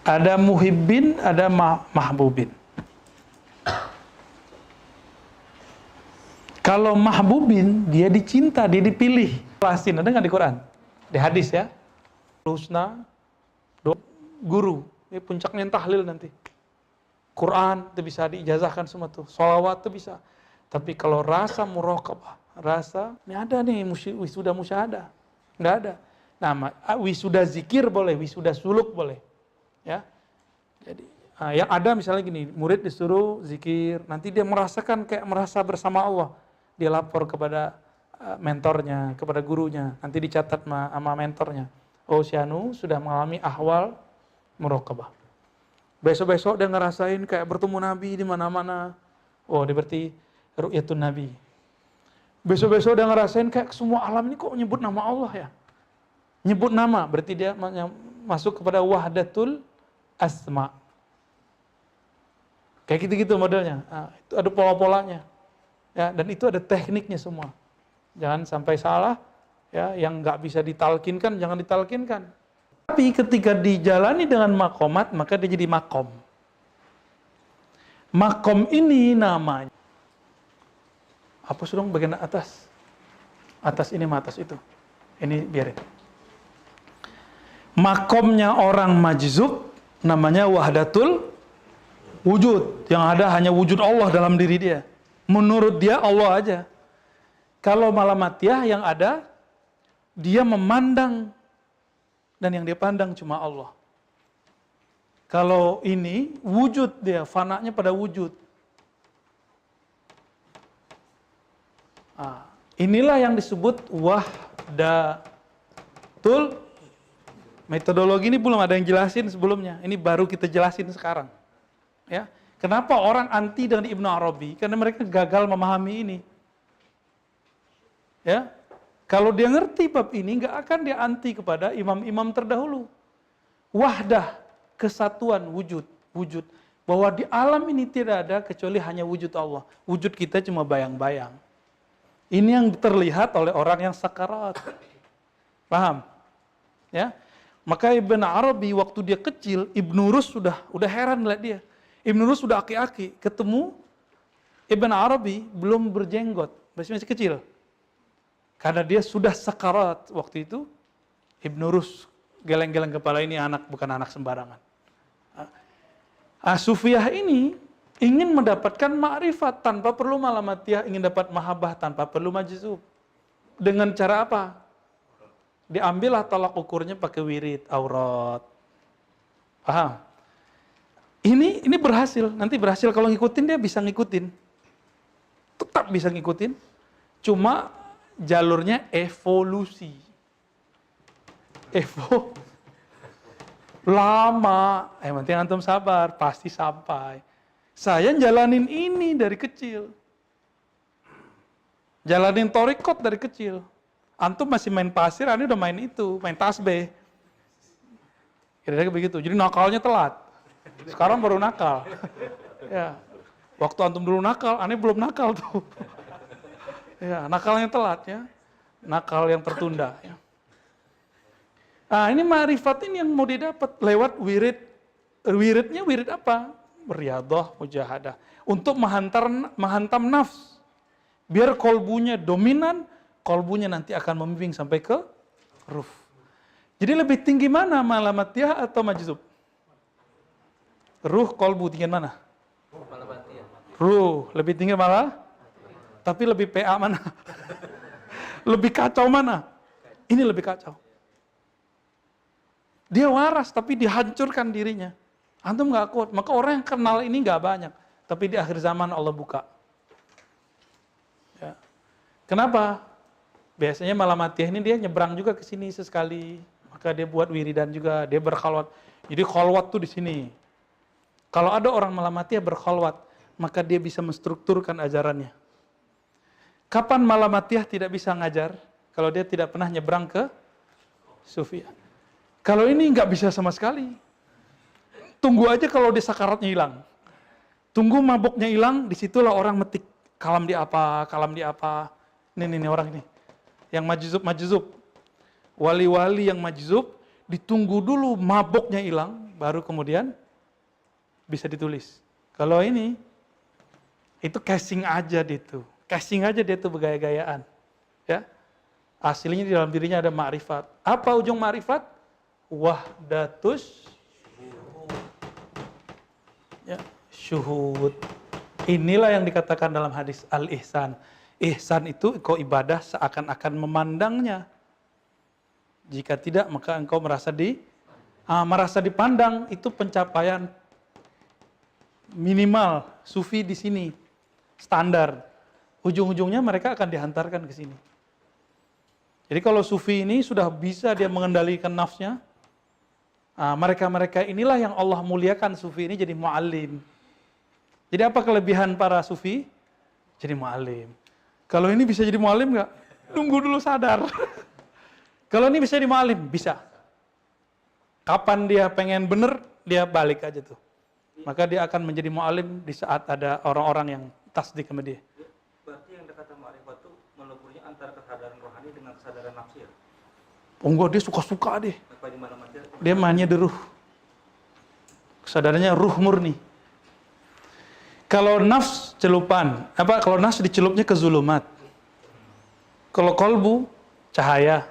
Ada muhibbin, ada mahbubin. Kalau mahbubin, dia dicinta, dia dipilih. Jelasin, ada nggak di Quran? Di hadis ya. Husna, guru, ini puncaknya tahlil nanti. Quran itu bisa diijazahkan semua tuh. Sholawat itu bisa. Tapi kalau rasa muraqabah, rasa, ini ada nih wisuda musyahadah. Nggak ada. Nah, wisuda zikir boleh, wisuda suluk boleh. Ya. Jadi, yang ada misalnya gini, murid disuruh zikir, nanti dia merasakan kayak merasa bersama Allah. Dia lapor kepada mentornya, kepada gurunya. Nanti dicatat sama mentornya. Oh, si Anu sudah mengalami ahwal muraqabah. Besok-besok dia ngerasain kayak bertemu Nabi di mana-mana. Oh, dia berarti ru'yatun Nabi. Besok-besok dia ngerasain kayak semua alam ini kok nyebut nama Allah ya. Nyebut nama, berarti dia masuk kepada wahdatul asma. Kayak gitu-gitu modelnya. Nah, itu ada pola-polanya. Ya, dan itu ada tekniknya semua. Jangan sampai salah, ya, yang nggak bisa ditalkinkan, jangan ditalkinkan. Tapi ketika dijalani dengan makomat, maka dia jadi makom. Makom ini namanya. Apa sudah bagian atas? Atas ini, atas itu. Ini biarin. Makomnya orang majzub namanya wahdatul wujud. Yang ada hanya wujud Allah dalam diri dia. Menurut dia Allah aja. Kalau malamatiyah yang ada, dia memandang dan yang dia pandang cuma Allah. Kalau ini wujud dia, fananya pada wujud. Inilah yang disebut wahdatul. Metodologi ini belum ada yang jelasin sebelumnya. Ini baru kita jelasin sekarang. Ya, kenapa orang anti dengan Ibnu Arabi? Karena mereka gagal memahami ini. Ya, kalau dia ngerti bab ini, nggak akan dia anti kepada imam-imam terdahulu. Wahdah, kesatuan wujud, bahwa di alam ini tidak ada kecuali hanya wujud Allah. Wujud kita cuma bayang-bayang. Ini yang terlihat oleh orang yang sakarat. Paham? Ya. Maka Ibn Arabi waktu dia kecil, Ibnu Rus sudah heran lihat dia. Ibnu Rus sudah aki-aki, ketemu Ibn Arabi belum berjenggot, masih kecil. Karena dia sudah sakarat waktu itu, Ibnu Rus geleng-geleng kepala, ini anak bukan anak sembarangan. Sufiyah ini ingin mendapatkan ma'rifat tanpa perlu malamatiyah, ingin dapat mahabbah tanpa perlu majzub. Dengan cara apa? Diambillah tolak ukurnya pakai wirid, aurat. Paham? Ini berhasil, nanti berhasil kalau ngikutin dia bisa ngikutin. Tetap bisa ngikutin. Cuma jalurnya evolusi. Lama, yang penting antum sabar, pasti sampai. Saya jalanin ini dari kecil. Jalanin torikot dari kecil. Antum masih main pasir, Anda udah main itu, main tasbih. Kira-kira begitu. Jadi nakalnya telat. Sekarang baru nakal. Ya. Waktu antum dulu nakal, Anda belum nakal tuh. Ya, nakalnya telat ya. Nakal yang tertunda ya. Nah, ini ma'rifat ini yang mau didapat lewat wirid. Wiridnya wirid apa? Riyadhah, mujahadah. Untuk menghantam nafs. Biar kolbunya dominan, kolbunya nanti akan membimbing sampai ke ruf. Jadi lebih tinggi mana, malamatiyah atau majzub? Ruh, kolbu tinggi mana? Ruh, lebih tinggi malah? Tapi lebih PA mana? Lebih kacau mana? Ini lebih kacau. Dia waras tapi dihancurkan dirinya. Antum nggak kuat. Maka orang yang kenal ini nggak banyak. Tapi di akhir zaman Allah buka. Ya. Kenapa? Biasanya malamatiyah ini dia nyebrang juga ke sini sesekali. Maka dia buat wiridan juga. Dia berkhalwat. Jadi khalwat tuh di sini. Kalau ada orang malamatiyah berkhalwat, maka dia bisa menstrukturkan ajarannya. Kapan malamatiyah tidak bisa ngajar? Kalau dia tidak pernah nyebrang ke sufiyah. Kalau ini nggak bisa sama sekali. Tunggu aja kalau dia sakaratnya hilang. Tunggu mabuknya hilang, disitulah orang metik. Kalam di apa, kalam di apa. Ini orang ini. Yang majzub. Wali-wali yang majzub, ditunggu dulu mabuknya hilang, baru kemudian bisa ditulis. Kalau ini, itu casing aja dia tuh. Casing aja dia tuh bergaya-gayaan. Ya. Aslinya di dalam dirinya ada ma'rifat. Apa ujung ma'rifat? Wahdatus ya, syuhud. Inilah yang dikatakan dalam hadis al-ihsan. Ihsan itu engkau ibadah seakan-akan memandangnya. Jika tidak, maka engkau merasa dipandang. Itu pencapaian minimal sufi di sini. Standar. Ujung-ujungnya mereka akan dihantarkan ke sini. Jadi kalau sufi ini sudah bisa dia mengendalikan nafsnya, mereka-mereka inilah yang Allah muliakan. Sufi ini jadi mu'allim. Jadi apa kelebihan para sufi? Jadi mu'allim. Kalau ini bisa jadi mu'allim nggak? Tunggu dulu sadar. Kalau ini bisa jadi mu'allim, bisa. Kapan dia pengen bener, dia balik aja tuh. Maka dia akan menjadi mu'allim di saat ada orang-orang yang tasdik sama dia. Berarti yang kata ma'rifat itu meleburnya antara kesadaran rohani dengan kesadaran nafsi ya? Enggak, dia suka-suka deh. Apa di mana materi? Dia mainnya di ruh. Kesadarannya ruh murni. Kalau nafs celupan, kalau nafs dicelupnya ke zulumat. Kalau kolbu, cahaya.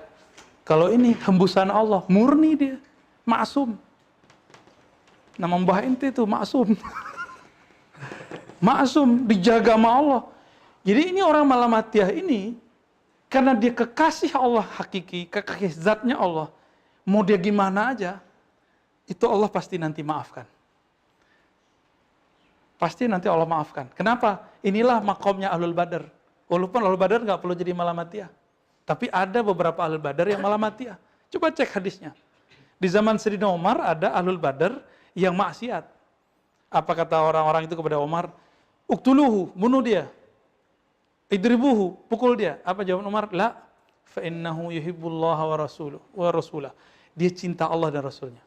Kalau ini hembusan Allah, murni dia, maksum. Nama mbah ente itu maksum. Maksum, dijaga sama Allah. Jadi ini orang malamatiyah ini, karena dia kekasih Allah hakiki, kekasih zatnya Allah, mau dia gimana aja, itu Allah pasti nanti maafkan. Pasti nanti Allah maafkan. Kenapa? Inilah makomnya Ahlul Badar. Walaupun Ahlul Badar nggak perlu jadi malamatiyah. Tapi ada beberapa Ahlul Badar yang malamatiyah. Coba cek hadisnya. Di zaman Sayyidina Umar ada Ahlul Badar yang maksiat. Apa kata orang-orang itu kepada Umar? Uktuluhu, bunuh dia. Idribuhu, pukul dia. Apa jawaban Umar? La, fa innahu yuhibbullaha wa rasulah. Dia cinta Allah dan Rasulnya.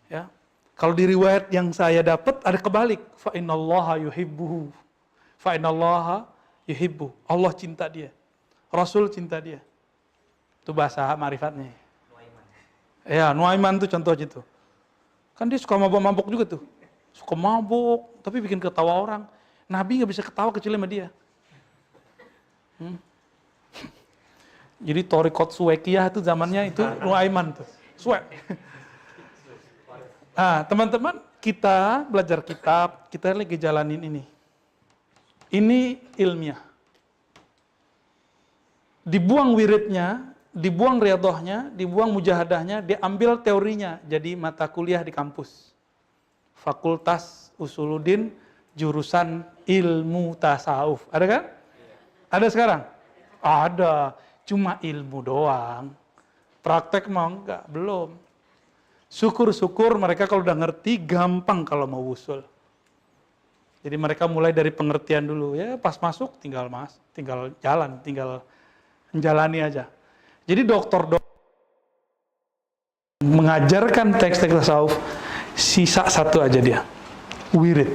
Ya. Kalau di riwayat yang saya dapat ada kebalik. Fa innallaha yuhibbuhu. Fa innallaha yuhibbu. Allah cinta dia. Rasul cinta dia. Itu bahasa marifatnya. Ya, Nuaiman itu contoh gitu. Kan dia suka mabuk-mabuk juga tuh. Suka mabuk, tapi bikin ketawa orang. Nabi nggak bisa ketawa kecuali sama dia. Jadi Thariqat Suwaikiyah itu zamannya itu Nuaiman tuh. Suwek. Teman-teman, kita belajar kitab, kita lagi jalanin ini. Ini ilmiah. Dibuang wiridnya, dibuang riyadhahnya, dibuang mujahadahnya, diambil teorinya jadi mata kuliah di kampus. Fakultas Usuluddin, jurusan ilmu tasawuf. Ada kan? Ada sekarang? Ada. Cuma ilmu doang. Praktek mau enggak? Belum. Syukur-syukur mereka kalau udah ngerti gampang kalau mau usul. Jadi mereka mulai dari pengertian dulu ya, pas masuk tinggal jalan, tinggal menjalani aja. Jadi dokter mengajarkan teks-teks tasawuf, sisa satu aja dia, wirid.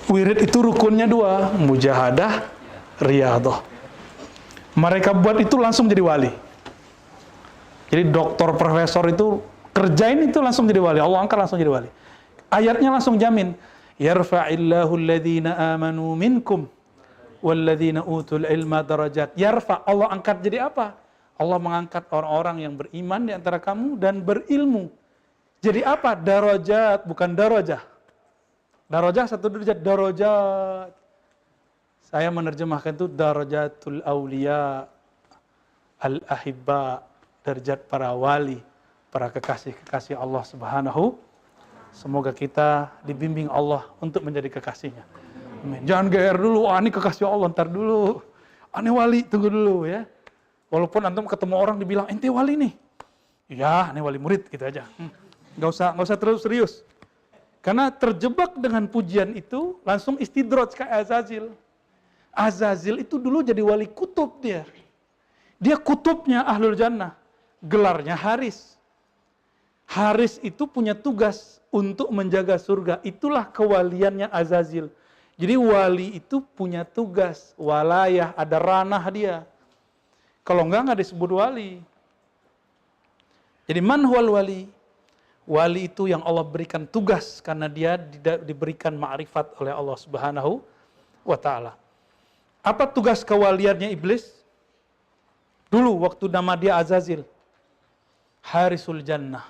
Wirid itu rukunnya dua, mujahadah, riyadhah. Mereka buat itu langsung jadi wali. Jadi doktor, profesor itu kerjain itu langsung jadi wali. Allah angkat langsung jadi wali. Ayatnya langsung jamin. Yarfa'illahu alladhina amanu minkum walladhina utul ilma darajat. Yarfa', Allah angkat jadi apa? Allah mengangkat orang-orang yang beriman di antara kamu dan berilmu. Jadi apa? Darajat, bukan darajah. Darajah satu derajat, darajat. Saya menerjemahkan itu darajatul auliya al-ahibba. Derajat para wali, para kekasih-kekasih Allah Subhanahu. Semoga kita dibimbing Allah untuk menjadi kekasihnya. Amin. Jangan GR dulu, ini kekasih Allah, ntar dulu. Ini wali, tunggu dulu ya. Walaupun antum ketemu orang dibilang, ente wali nih. Ya, ini wali murid, gitu aja. Nggak usah terlalu serius. Karena terjebak dengan pujian itu, langsung istidroj kayak Azazil. Azazil itu dulu jadi wali kutub dia. Dia kutubnya Ahlul Jannah. Gelarnya Haris. Haris itu punya tugas untuk menjaga surga. Itulah kewaliannya Azazil. Jadi wali itu punya tugas, walayah, ada ranah dia. Kalau enggak disebut wali. Jadi man huwal wali? Wali itu yang Allah berikan tugas karena dia diberikan ma'rifat oleh Allah Subhanahu wa ta'ala. Apa tugas kewaliannya iblis? Dulu waktu nama dia Azazil. Harisul Jannah,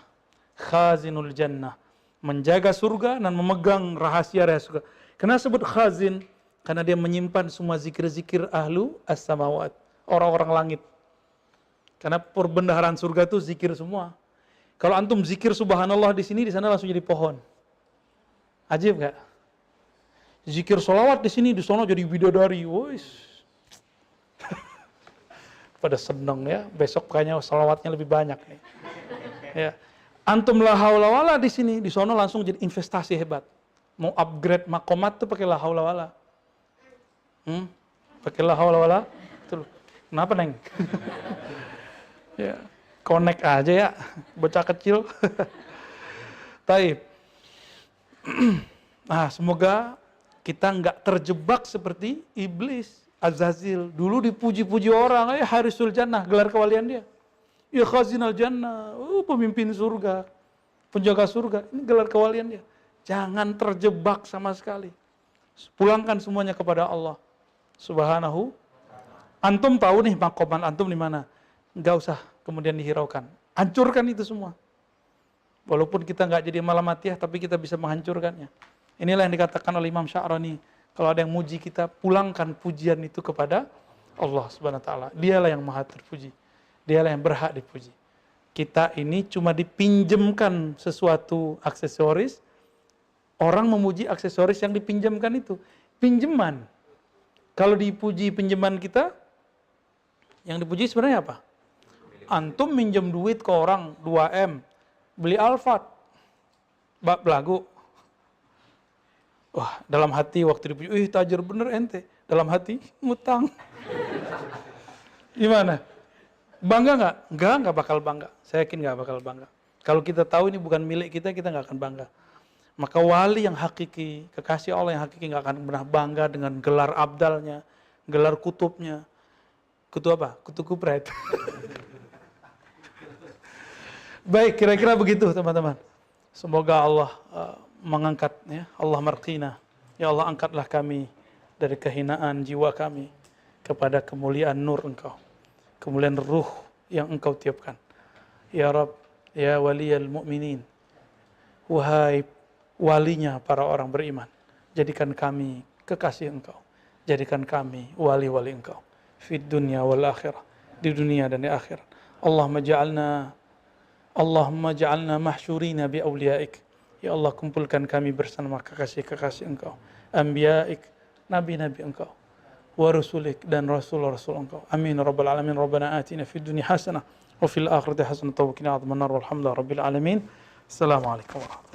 Khazinul Jannah, menjaga surga dan memegang rahasia-rahasia surga. Kenapa sebut khazin? Karena dia menyimpan semua zikir-zikir ahlu as-samawat, orang-orang langit. Karena perbendaharaan surga itu zikir semua. Kalau antum zikir subhanallah di sini, di sana langsung jadi pohon. Ajib gak? Zikir sholawat di sini, di sana jadi bidadari. Wois. pada seneng ya. Besok kayaknya salawatnya lebih banyak nih. Ya. Antum la haula wala di sini, di sono langsung jadi investasi hebat. Mau upgrade makomat tuh pakai la haula wala. Pakai la haula wala. Tuh. Kenapa, Neng? Ya, connect aja ya, bocah kecil. Taib. Nah, semoga kita nggak terjebak seperti iblis, Azazil. Dulu dipuji-puji orang, harisul jannah, gelar kewalian dia. Ya khazinal jannah, pemimpin surga, penjaga surga, ini gelar kewalian dia. Jangan terjebak sama sekali. Pulangkan semuanya kepada Allah Subhanahu. Antum tahu nih makoman antum di mana? Nggak usah kemudian dihiraukan. Hancurkan itu semua. Walaupun kita nggak jadi malamatiyah, tapi kita bisa menghancurkannya. Inilah yang dikatakan oleh Imam Sya'rani. Kalau ada yang muji kita, pulangkan pujian itu kepada Allah Subhanahu wa taala. Dialah yang maha terpuji. Dialah yang berhak dipuji. Kita ini cuma dipinjamkan sesuatu aksesoris. Orang memuji aksesoris yang dipinjamkan itu. Pinjaman. Kalau dipuji pinjaman kita, yang dipuji sebenarnya apa? Antum minjem duit ke orang 2M, beli Alphard, bab lagu. Wah, dalam hati waktu dipuji, tajir bener ente. Dalam hati, ngutang. Gimana? Bangga nggak? Nggak bakal bangga. Saya yakin nggak bakal bangga. Kalau kita tahu ini bukan milik kita, kita nggak akan bangga. Maka wali yang hakiki, kekasih Allah yang hakiki nggak akan pernah bangga dengan gelar abdalnya, gelar kutubnya. Kutub apa? Kutub kupret. Baik, kira-kira begitu teman-teman. Semoga Allah mengangkat, ya Allah marqina. Ya Allah, angkatlah kami dari kehinaan jiwa kami kepada kemuliaan nur Engkau, kemuliaan ruh yang Engkau tiupkan. Ya Rabb, ya waliyal mu'minin, wahai walinya para orang beriman, jadikan kami kekasih Engkau, jadikan kami wali-wali Engkau fid dunya wal akhirah, di dunia dan di akhirat. Allahumma ja'alna mahsyurina bi awliyaik. Ya Allah, kumpulkan kami bersama kekasih-kekasih Engkau, anbiya'ik, nabi-nabi Engkau, wa rusulik, dan rasul-rasul Engkau. Amin rabbal alamin. Rabbana atina fid dunya hasanah wa fil akhirati hasanah wa qina adzabannar. Walhamdulillahi rabbil alamin. Assalamualaikum warahmatullahi wabarakatuh.